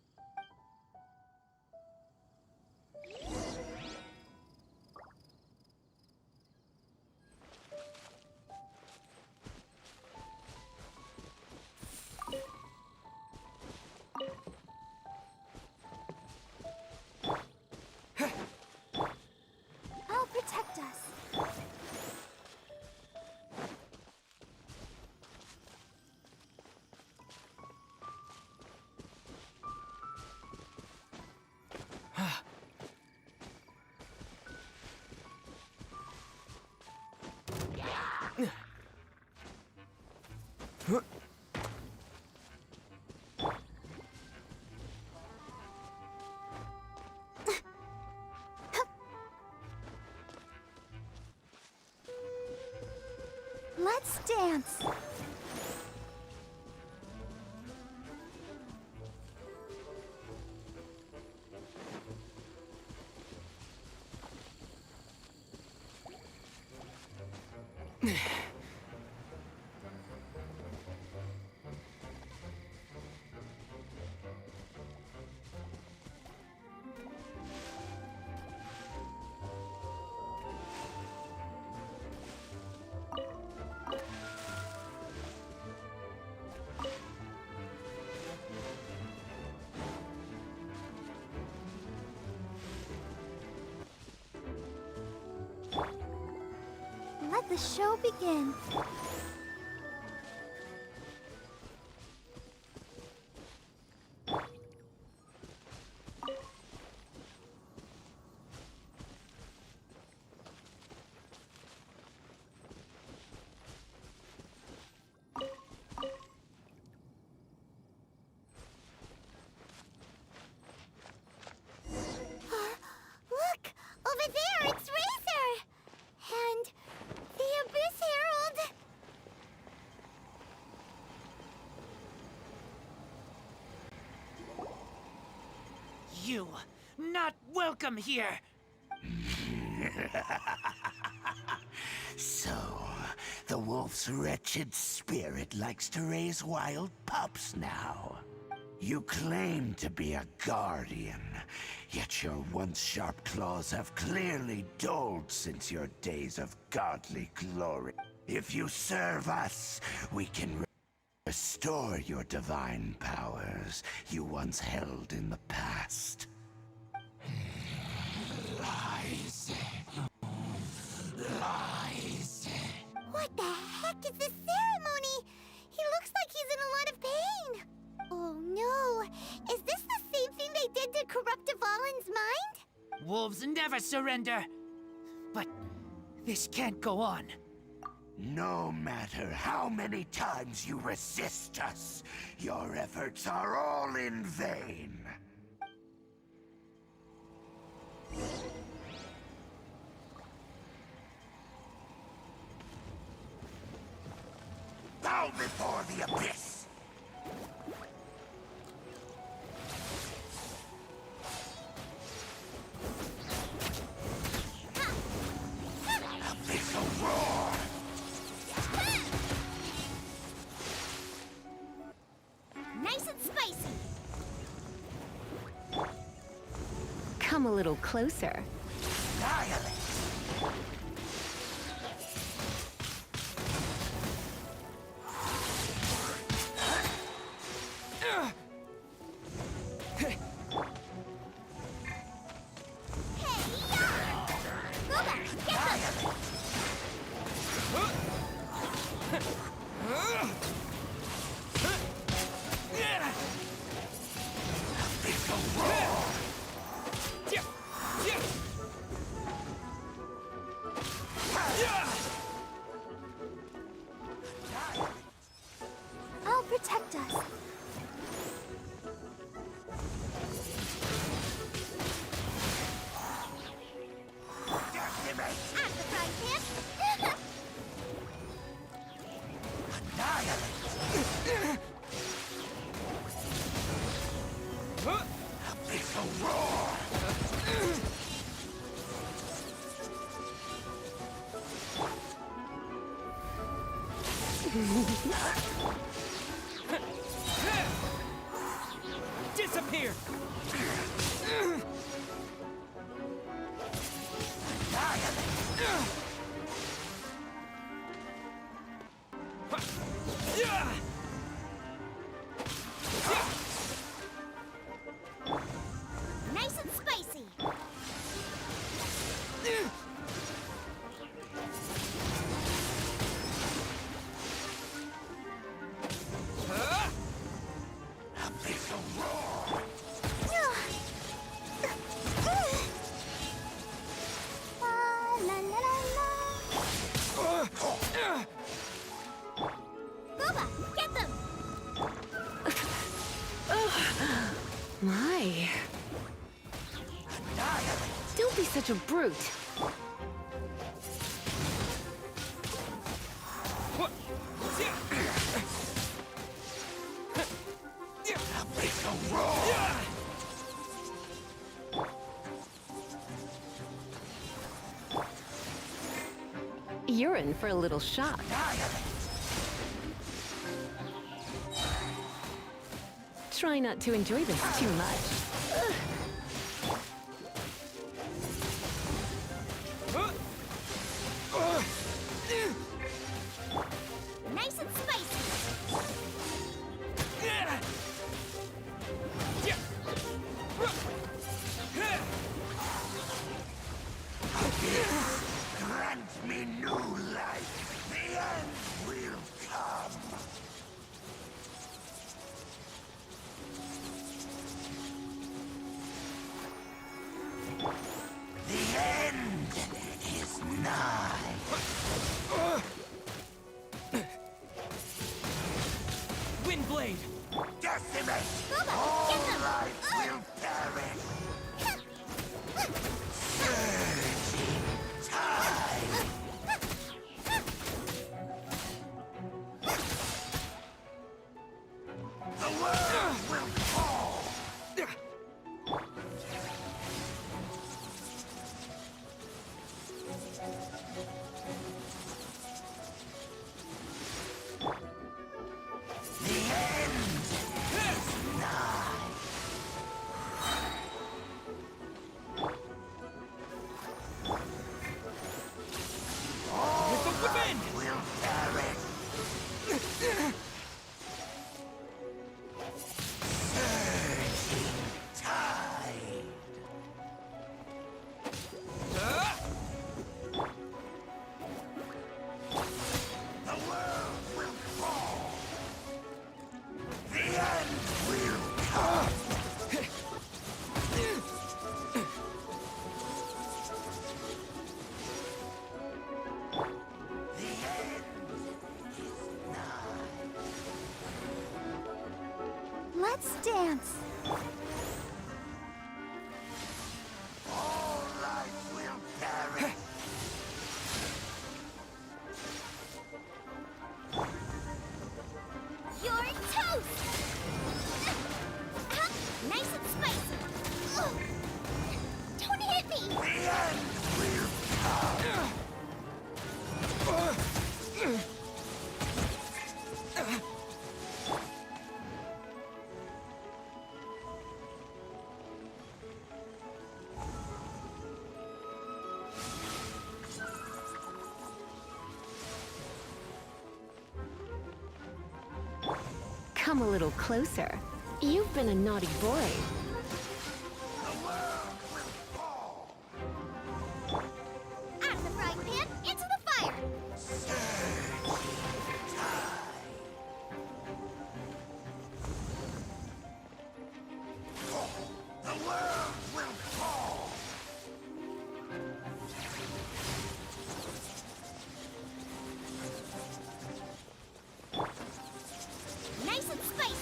I'll protect us. Let's dance. the show begin. Look! Over there, it's Razor! And the Abyss Herald! You, not welcome here! So, the wolf's wretched spirit likes to raise wild pups now. You claim to be a guardian, yet your once sharp claws have clearly dulled since your days of godly glory. If you serve us, we can restore your divine powers you once held in the past. Lies. Lies. What the heck is this ceremony? He looks like he's in a lot of pain. Oh no! Is this the same thing they did to corrupt Dvalin's mind? Wolves never surrender! But this can't go on. No matter how many times you resist us, your efforts are all in vain. Bow before the abyss! Abyssal roar! Nice and spicy! Come a little closer. Annihilate! I'll protect us. At the front, Pip! Abyssal roar! Disappear! Nice and spicy! Abyssal roar! La la la la! Boba, get them! My. Don't be such a brute. Abyssal roar! You're in for a little shock. Try not to enjoy this too much. Nice and spicy! Grant me new life! Boba, get them! Life will perish. Surging tide. The world will fall. The end is nigh. Whip within! Will perish. Surging tide. The world will fall. The end will come. The end is nigh. Let's dance. All life will perish. You're toast! Nice and spicy. Ugh. Don't hit me! The end will come. Come a little closer. You've been a naughty boy. The world will fall. Out of the frying pan, into the fire! Surging tide. The world will fall. Nice and spicy!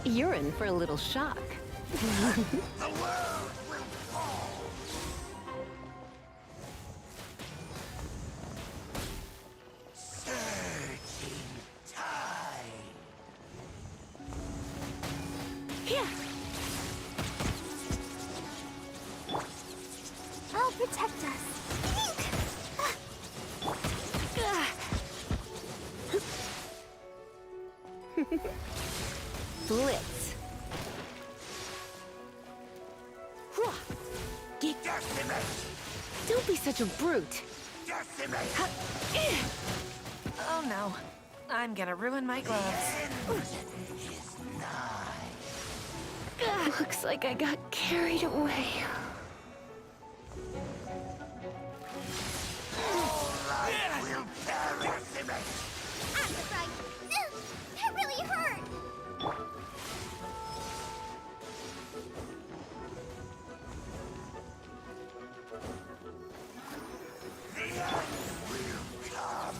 You're in for a little shock. The world will fall. Surging tide. Here. I'll protect us. Blitz. Hua. Decimate. Don't be such a brute. Decimate. Oh no. I'm gonna ruin my gloves. End is nigh. Looks like I got carried away. All life will perish. Out of the frying. That really hurt! The end will come.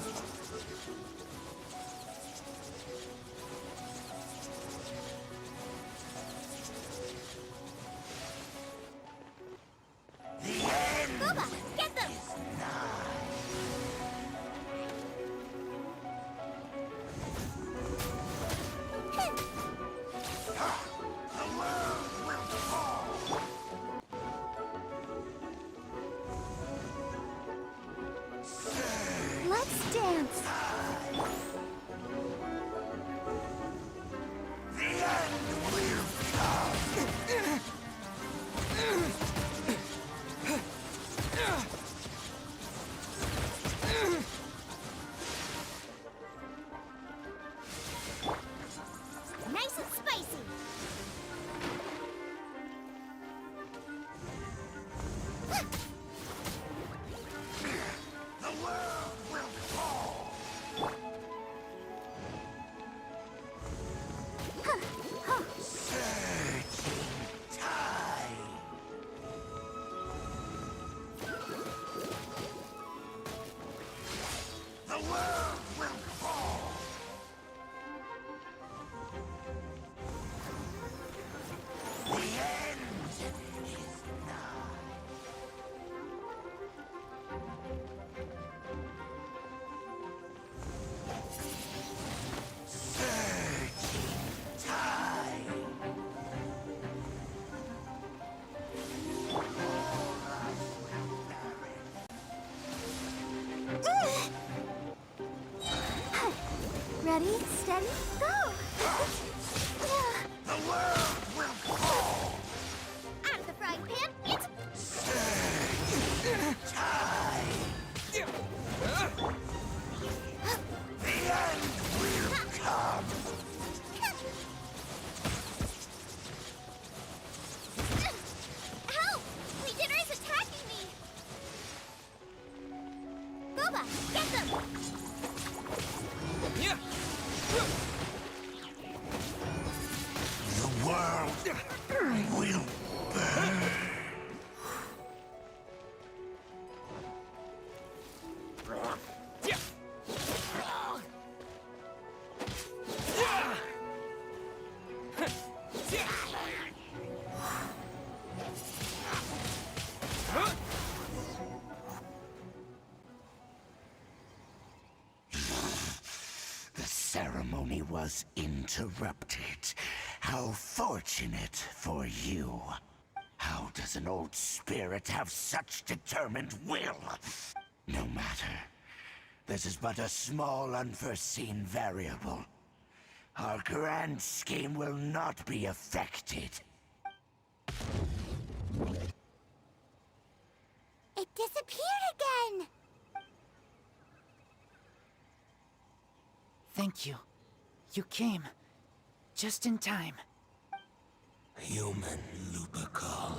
The end Boba, get them! is nigh. The world will fall. Let's dance. The end will come. Nice and spicy. The world will fall. Steady, go! The world will fall! Out of the frying pan, it's... Time! The end will come! Help! Legionnaire is attacking me! Boba, get them! The world will burn! The ceremony was interrupted. How fortunate for you. How does an old spirit have such determined will? No matter. This is but a small unforeseen variable. Our grand scheme will not be affected. It disappeared again! Thank you. You came. Just in time. Human Lupercal.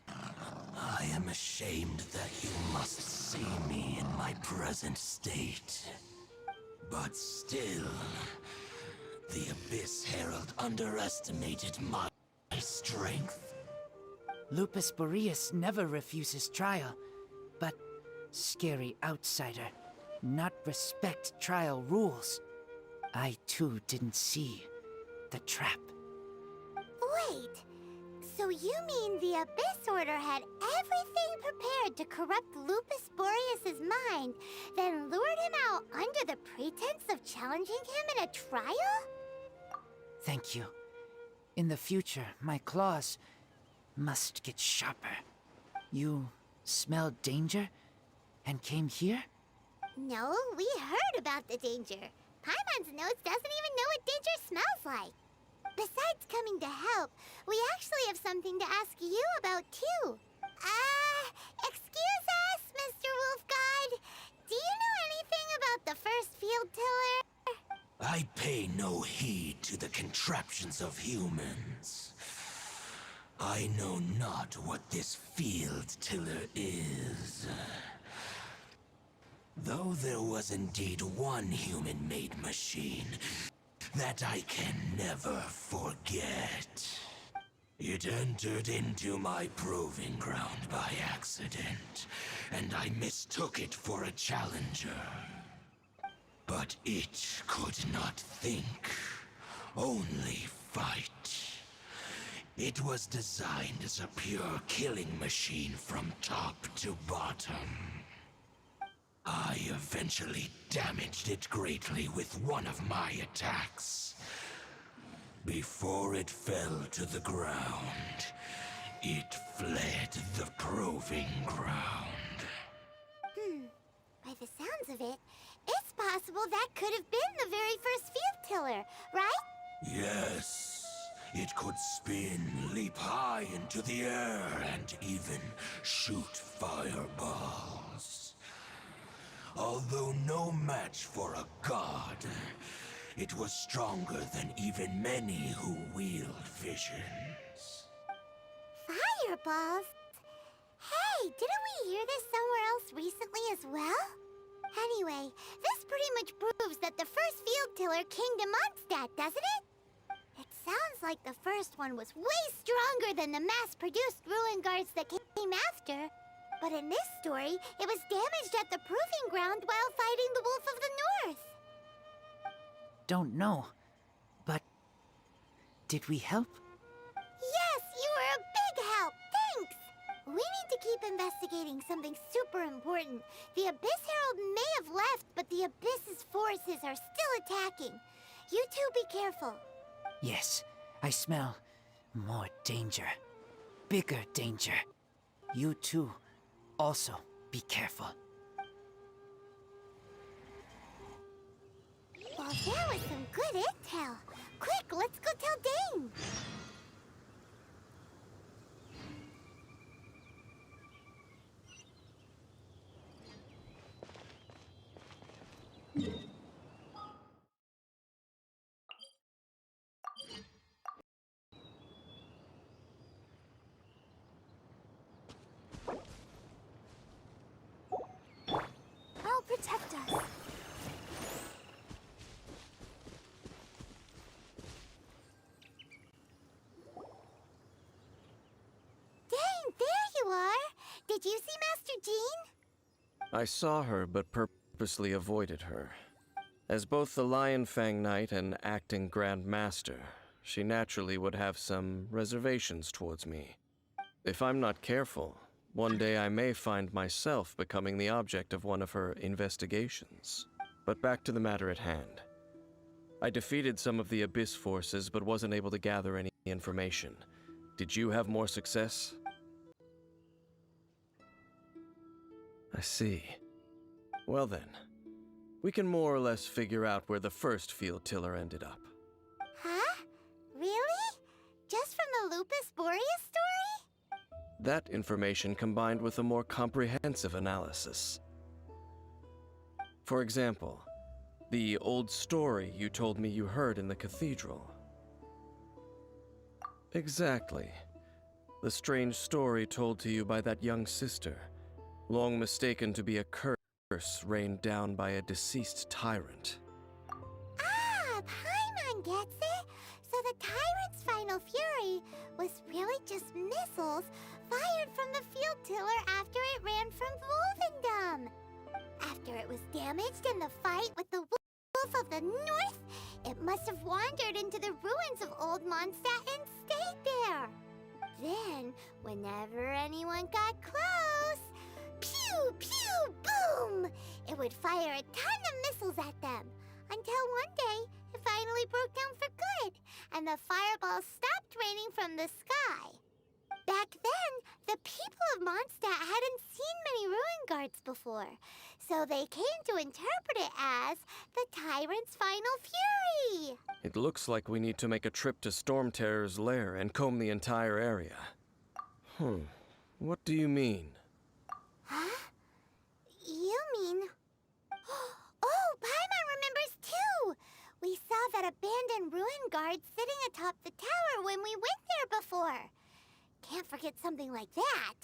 I am ashamed that you must see me in my present state. But still, the Abyss Herald underestimated my strength. Lupus Boreas never refuses trial, but scary outsider, not respect trial rules. I too didn't see the trap. Wait, so you mean the Abyss Order had everything prepared to corrupt Lupus Boreas' mind, then lured him out under the pretense of challenging him in a trial? Thank you. In the future, my claws must get sharper. You smelled danger and came here? No, we heard about the danger. Paimon's nose doesn't even know what danger smells like. Besides coming to help, we actually have something to ask you about too. Excuse us, Mr. Wolf Guide. Do you know anything about the first field tiller? I pay no heed to the contraptions of humans. I know not what this field tiller is. Though there was indeed one human-made machine that I can never forget. It entered into my proving ground by accident, and I mistook it for a challenger. But it could not think, only fight. It was designed as a pure killing machine from top to bottom. I eventually damaged it greatly with one of my attacks. Before it fell to the ground, it fled the proving ground. By the sounds of it, it's possible that could have been the very first field tiller, right? Yes, it could spin, leap high into the air, and even shoot fireballs. Although no match for a god, it was stronger than even many who wield visions. Fireballs? Hey, didn't we hear this somewhere else recently as well? Anyway, this pretty much proves that the first field tiller came to Mondstadt, doesn't it? It sounds like the first one was way stronger than the mass-produced ruin guards that came after. But in this story, it was damaged at the proving ground while fighting the Wolf of the North. Don't know, but did we help? Yes, you were a big help. Thanks. We need to keep investigating something super important. The Abyss Herald may have left, but the Abyss's forces are still attacking. You two be careful. Yes, I smell more danger. Bigger danger. You too. Also, be careful. Boss? Well, that was some good intel. Quick, let's go tell Dane. I'll protect us. Dane, there you are! Did you see Master Jean? I saw her, but purposely avoided her. As both the Lion Fang Knight and acting Grand Master, she naturally would have some reservations towards me. If I'm not careful, one day I may find myself becoming the object of one of her investigations. But back to the matter at hand. I defeated some of the Abyss forces, but wasn't able to gather any information. Did you have more success? I see. Well then, we can more or less figure out where the first field tiller ended up. Huh? Really? Just from the Lupus Boreas story? That information combined with a more comprehensive analysis. For example, the old story you told me you heard in the cathedral. Exactly. The strange story told to you by that young sister, long mistaken to be a curse rained down by a deceased tyrant. Ah, Paimon gets it! So the tyrant's final fury was really just missiles fired from the field tiller after it ran from Wolvendom. After it was damaged in the fight with the wolf of the north, it must have wandered into the ruins of old Mondstadt and stayed there. Then, whenever anyone got close, pew, pew, boom! It would fire a ton of missiles at them, until one day it finally broke down for good, and the fireballs stopped raining from the sky. Back then, the people of Mondstadt hadn't seen many ruin guards before, so they came to interpret it as the tyrant's final fury. It looks like we need to make a trip to Storm Terror's lair and comb the entire area. What do you mean? Huh? You mean... Oh, Paimon remembers too! We saw that abandoned ruin guard sitting atop the tower when we went there before. Can't forget something like that.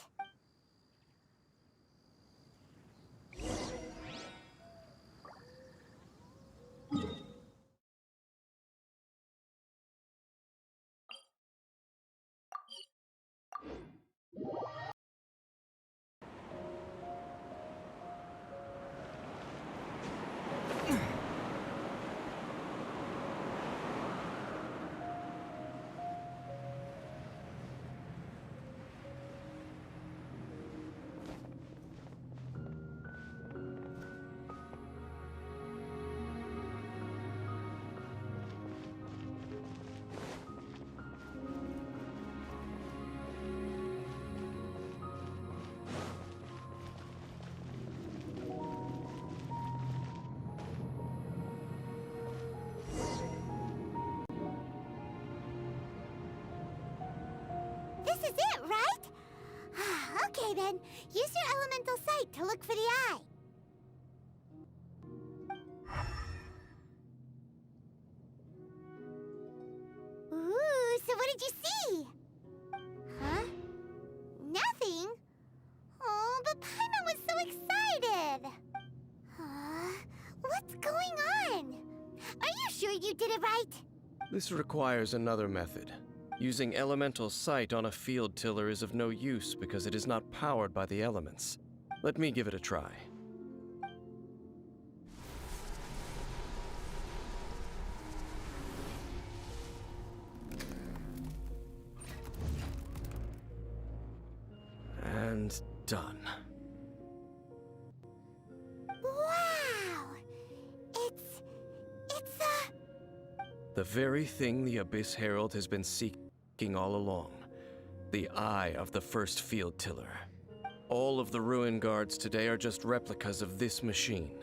This is it, right? Okay then, use your elemental sight to look for the eye. Ooh, so what did you see? Huh? Nothing? Oh, but Paimon was so excited. What's going on? Are you sure you did it right? This requires another method. Using elemental sight on a field tiller is of no use because it is not powered by the elements. Let me give it a try. And done. Wow! It's The very thing the Abyss Herald has been seeking all along. The eye of the first field tiller. All of the ruin guards today are just replicas of this machine.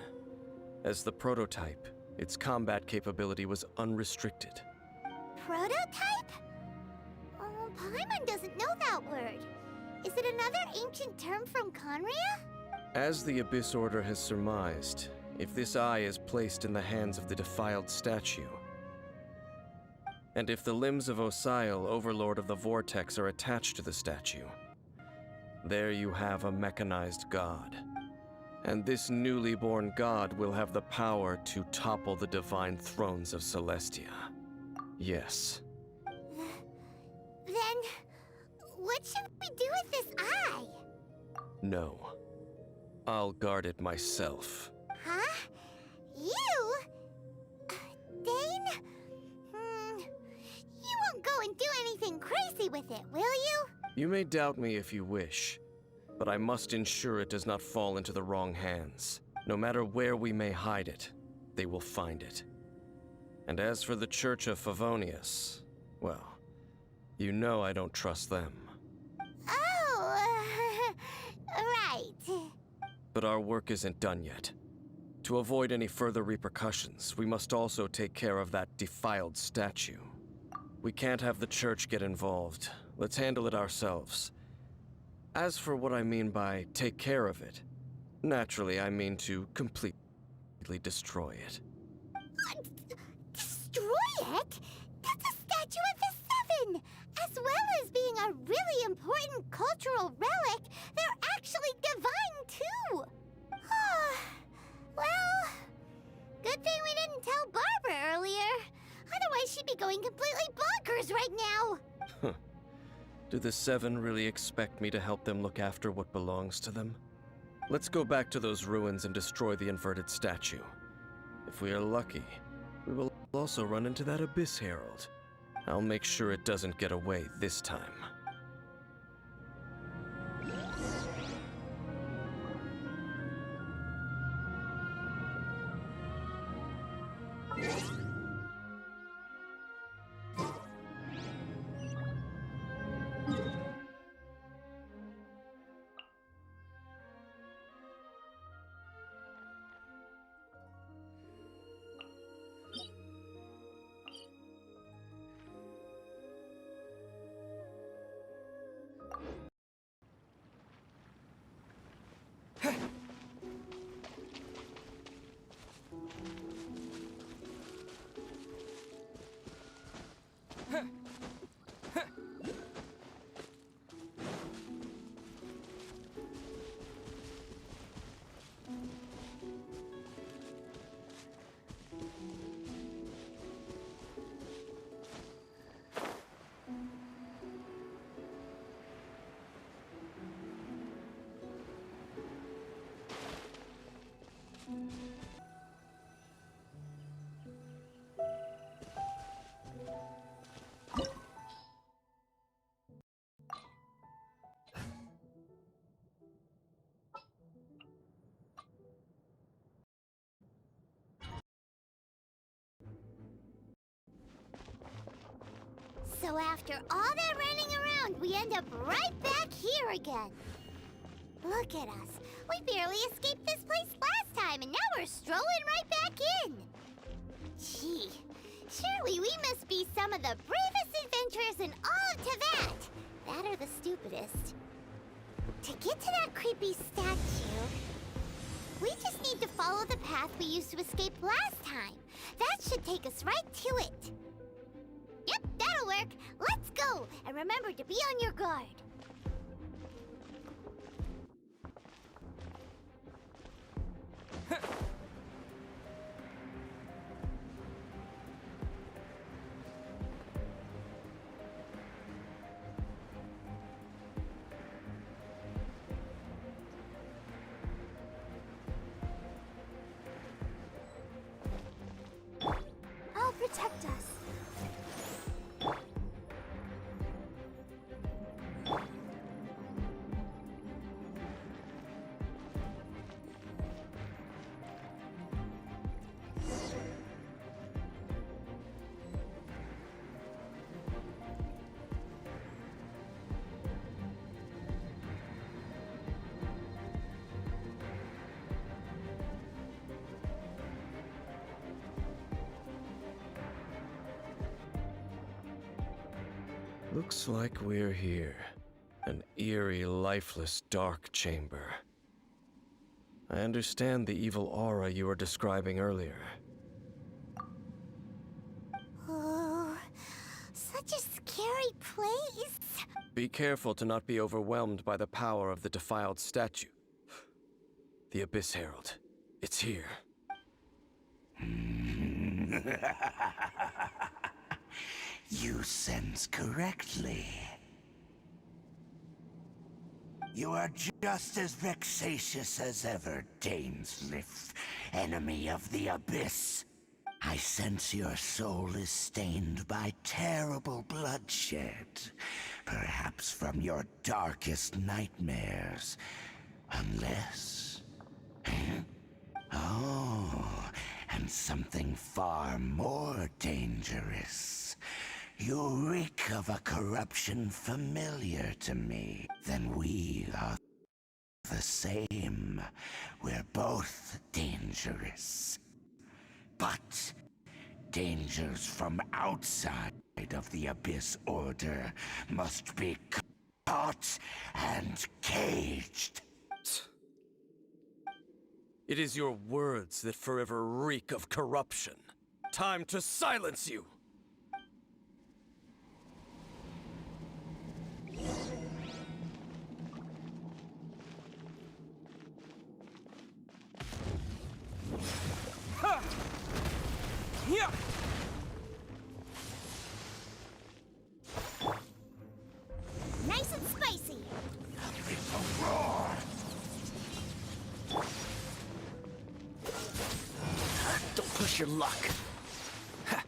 As the prototype, Its combat capability was unrestricted. Prototype? Oh, Paimon doesn't know that word. Is it another ancient term from Conria? As the Abyss Order has surmised, if this eye is placed in the hands of the defiled statue, and if the limbs of Osial, Overlord of the Vortex, are attached to the statue, there you have a mechanized god. And this newly born god will have the power to topple the divine thrones of Celestia. Yes. Then, what should we do with this eye? No. I'll guard it myself. Huh? You? Dane? You won't go and do anything crazy with it, will you? You may doubt me if you wish, but I must ensure it does not fall into the wrong hands. No matter where we may hide it, they will find it. And as for the Church of Favonius, well, you know I don't trust them. Oh, right. But our work isn't done yet. To avoid any further repercussions, we must also take care of that defiled statue. We can't have the Church get involved. Let's handle it ourselves. As for what I mean by take care of it, naturally I mean to completely destroy it. Destroy it? That's a statue of the Seven! As well as being a really important cultural relic, they're actually divine too! Well, good thing we didn't tell Barbara earlier. Otherwise she'd be going completely bonkers right now! Do the Seven really expect me to help them look after what belongs to them? Let's go back to those ruins and destroy the inverted statue. If we are lucky, we will also run into that Abyss Herald. I'll make sure it doesn't get away this time. So after all that running around, we end up right back here again. Look at us. We barely escaped this place last time, and now we're strolling right back in. Gee, surely we must be some of the bravest adventurers in all of Teyvat. That or the stupidest. To get to that creepy statue, we just need to follow the path we used to escape last time. That should take us right to it. Yep, that'll work. Let's go! And remember to be on your guard. I'll protect us. Looks like we're here. An eerie, lifeless, dark chamber. I understand the evil aura you were describing earlier. Oh, such a scary place. Be careful to not be overwhelmed by the power of the defiled statue. The Abyss Herald. It's here. You sense correctly. You are just as vexatious as ever, Dainsleif, enemy of the Abyss. I sense your soul is stained by terrible bloodshed, perhaps from your darkest nightmares. Unless... Oh, and something far more dangerous. You reek of a corruption familiar to me. Then we are the same. We're both dangerous. But dangers from outside of the Abyss Order must be caught and caged. It is your words that forever reek of corruption. Time to silence you! Ha! Yeah! Nice and spicy. Don't push your luck. Ha.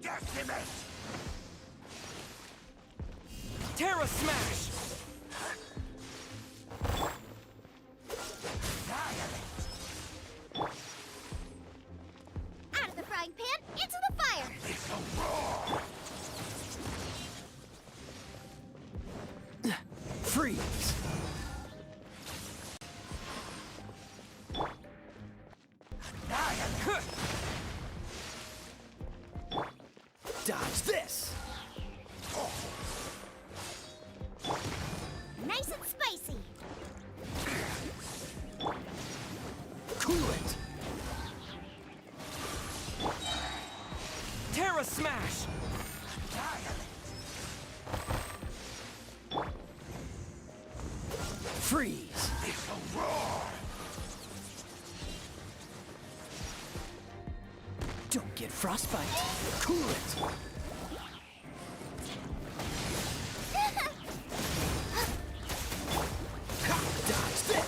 Decimate! Terra Smash! Out of the frying pan, into the fire. Freeze! Dodge this! Nice and spicy. Cool it! Terra Smash! Freeze! Don't get frostbite. Cool it! Dodge this!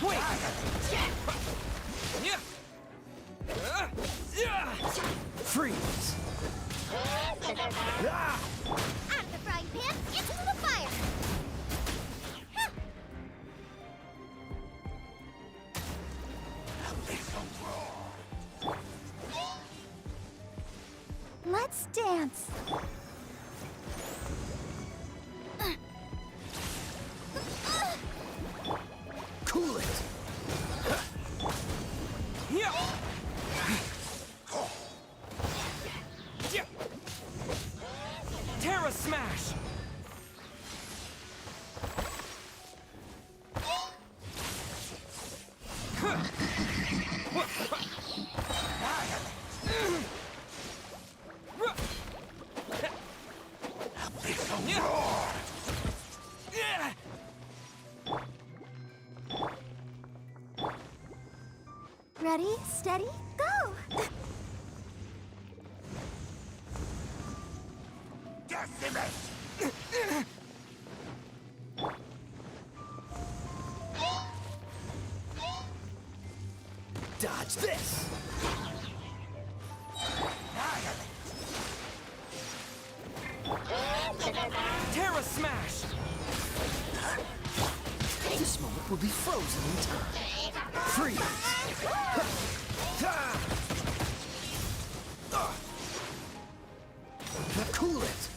Wait! Freeze! Ah! Out of the frying pan, into the fire. Let's dance. Cool it! Terra Smash! Ready, steady, go! Decimate! Dodge this! Terra Smash! This moment will be frozen in time. Freeze! Cool it!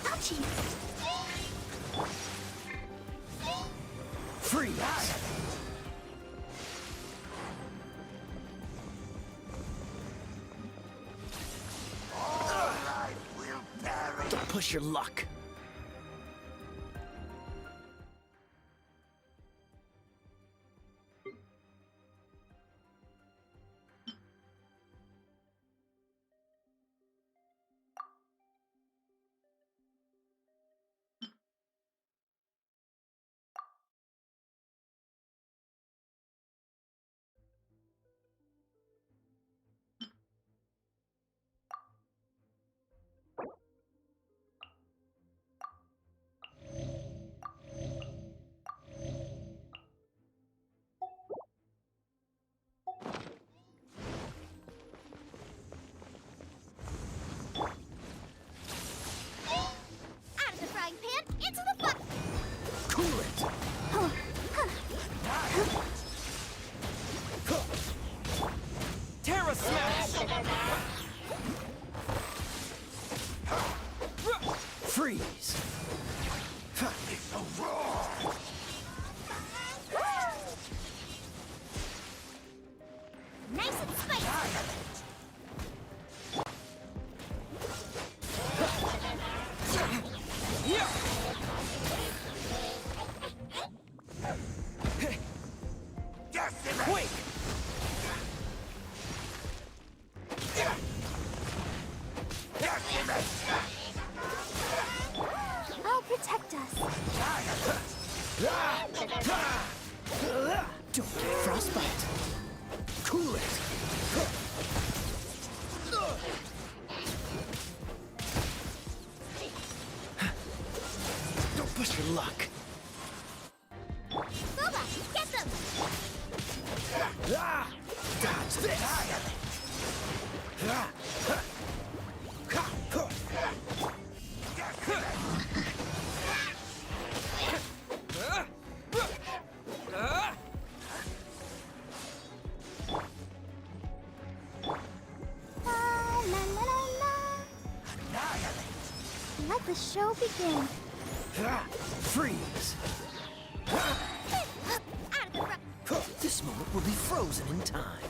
Ouchie! Freeze! Don't push your luck. Out of the frying pan, into the fire! Cool it! Terra Smash! Freeze! Nice and spicy! Yeah! Wait! I'll protect us. Don't get frostbite. Cool it. Don't push your luck. Boba, get them! Dodge this. La la la la la. Let the show begin. Freeze. Out of the front. This moment will be frozen in time.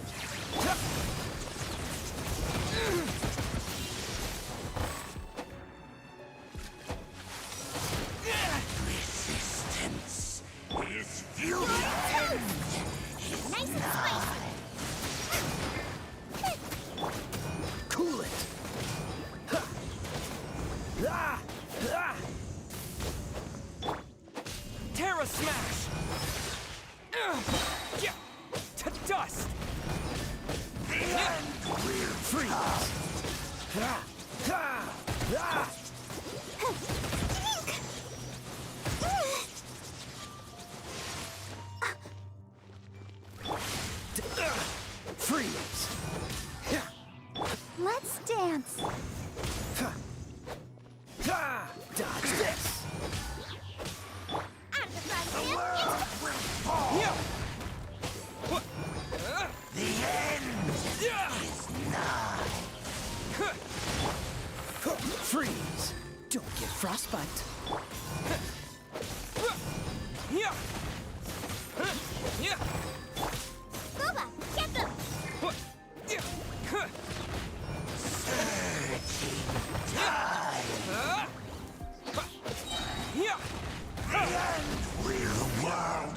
Resistance is fury. Nice and spicy. Cool it. Terra Smash! Yeah! To dust! The end will Freeze! Freeze! Let's dance. Dodge this! Out of the frying pan, into will fall. Yeah! The end is nigh. Freeze! Don't get frostbite. Yeah! Yeah! Boba, get them! Yeah! The end will. The world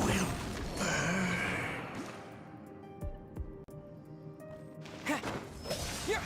will burn. Yeah!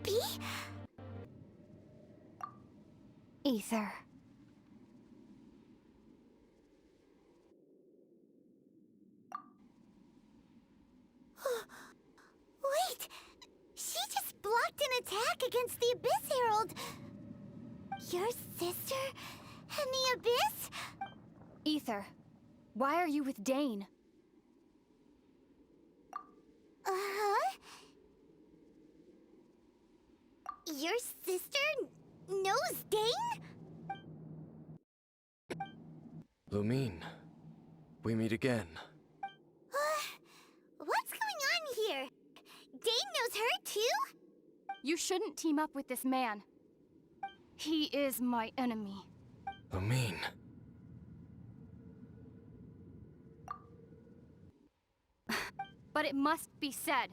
be? Ether. Wait! She just blocked an attack against the Abyss Herald! Your sister and the Abyss? Ether, why are you with Dane? Uh-huh? Your sister knows Dane? Lumine, we meet again. What's going on here? Dane knows her too? You shouldn't team up with this man. He is my enemy. Lumine. But it must be said.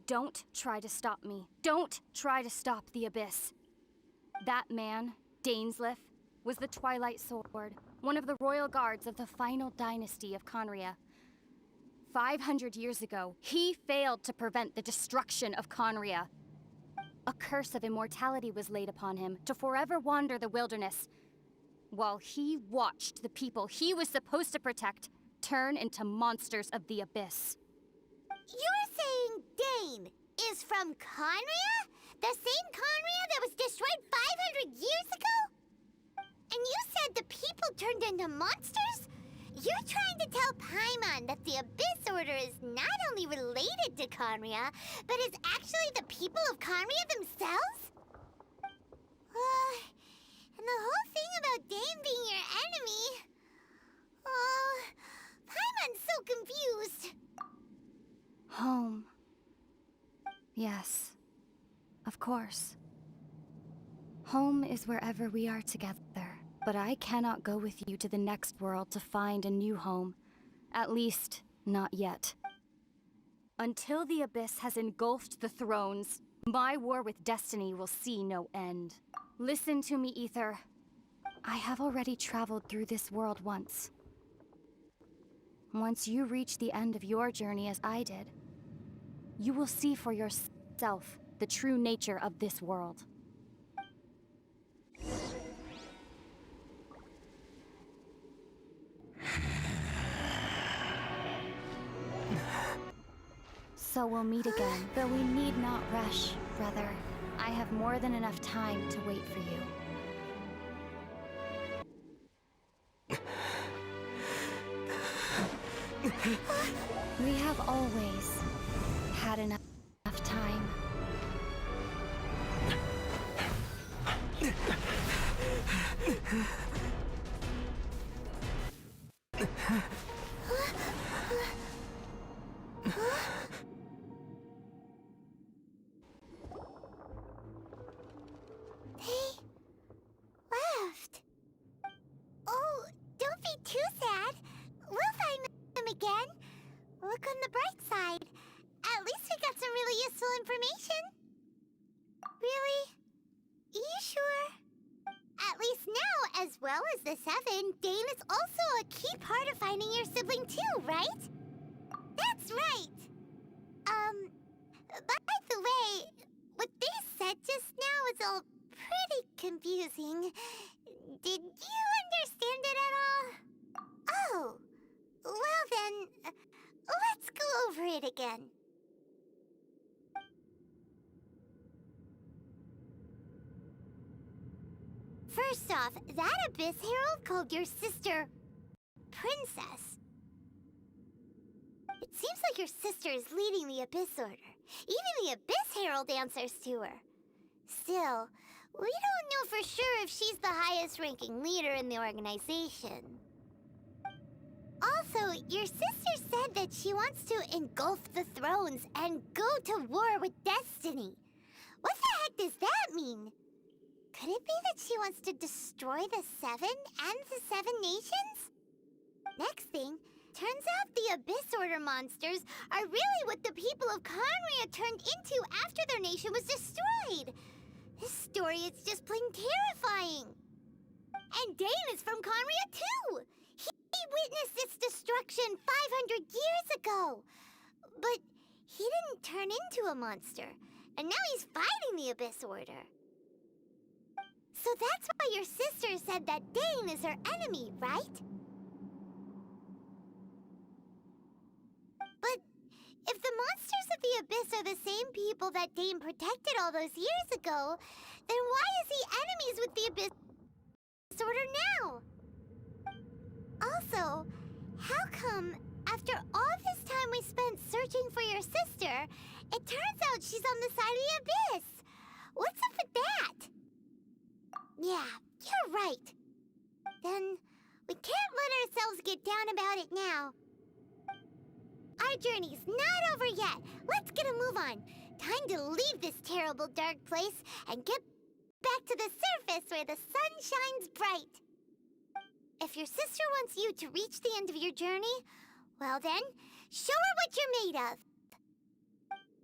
Don't try to stop me. Don't try to stop the Abyss. That man, Dainsleif, was the Twilight Sword, one of the royal guards of the final dynasty of Conria. 500 years ago, he failed to prevent the destruction of Conria. A curse of immortality was laid upon him to forever wander the wilderness, while he watched the people he was supposed to protect turn into monsters of the Abyss. You're saying Dane is from Conria? The same Conria that was destroyed 500 years ago? And you said the people turned into monsters? You're trying to tell Paimon that the Abyss Order is not only related to Conria, but is actually the people of Conria themselves? And the whole thing about Dane being your enemy... Paimon's so confused. Home. Yes, of course. Home is wherever we are together. But I cannot go with you to the next world to find a new home. At least, not yet. Until the Abyss has engulfed the thrones, my war with destiny will see no end. Listen to me, Ether. I have already traveled through this world once. Once you reach the end of your journey as I did, you will see for yourself the true nature of this world. So we'll meet again, though we need not rush, brother. I have more than enough time to wait for you. We have always had enough time. Left. Oh, don't be too sad. We'll find them again. Look on the bright side. At least we got some really useful information. Really? You sure? At least now, as well as the Seven, Dane is also a key part of finding your sibling too, right? That's right. By the way, what they said just now is all pretty confusing. Did you understand it at all? Oh, well then, let's go over it again. First off, that Abyss Herald called your sister Princess. It seems like your sister is leading the Abyss Order. Even the Abyss Herald answers to her. Still, we don't know for sure if she's the highest-ranking leader in the organization. Also, your sister said that she wants to engulf the thrones and go to war with destiny. What the heck does that mean? Could it be that she wants to destroy the Seven and the Seven Nations? Next thing, turns out the Abyss Order monsters are really what the people of Conria turned into after their nation was destroyed. This story is just plain terrifying. And Dane is from Conria too. He witnessed its destruction 500 years ago. But he didn't turn into a monster, and now he's fighting the Abyss Order. So that's why your sister said that Dane is her enemy, right? But if the monsters of the Abyss are the same people that Dane protected all those years ago, then why is he enemies with the Abyss Order now? Also, how come, after all this time we spent searching for your sister, it turns out she's on the side of the Abyss? What's up with that? Yeah, you're right. Then, we can't let ourselves get down about it now. Our journey's not over yet. Let's get a move on. Time to leave this terrible dark place and get back to the surface where the sun shines bright. If your sister wants you to reach the end of your journey, well then, show her what you're made of.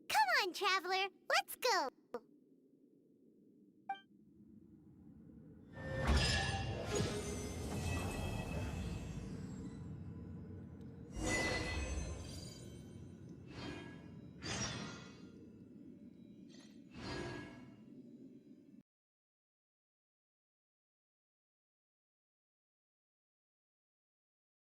Come on, traveler, let's go.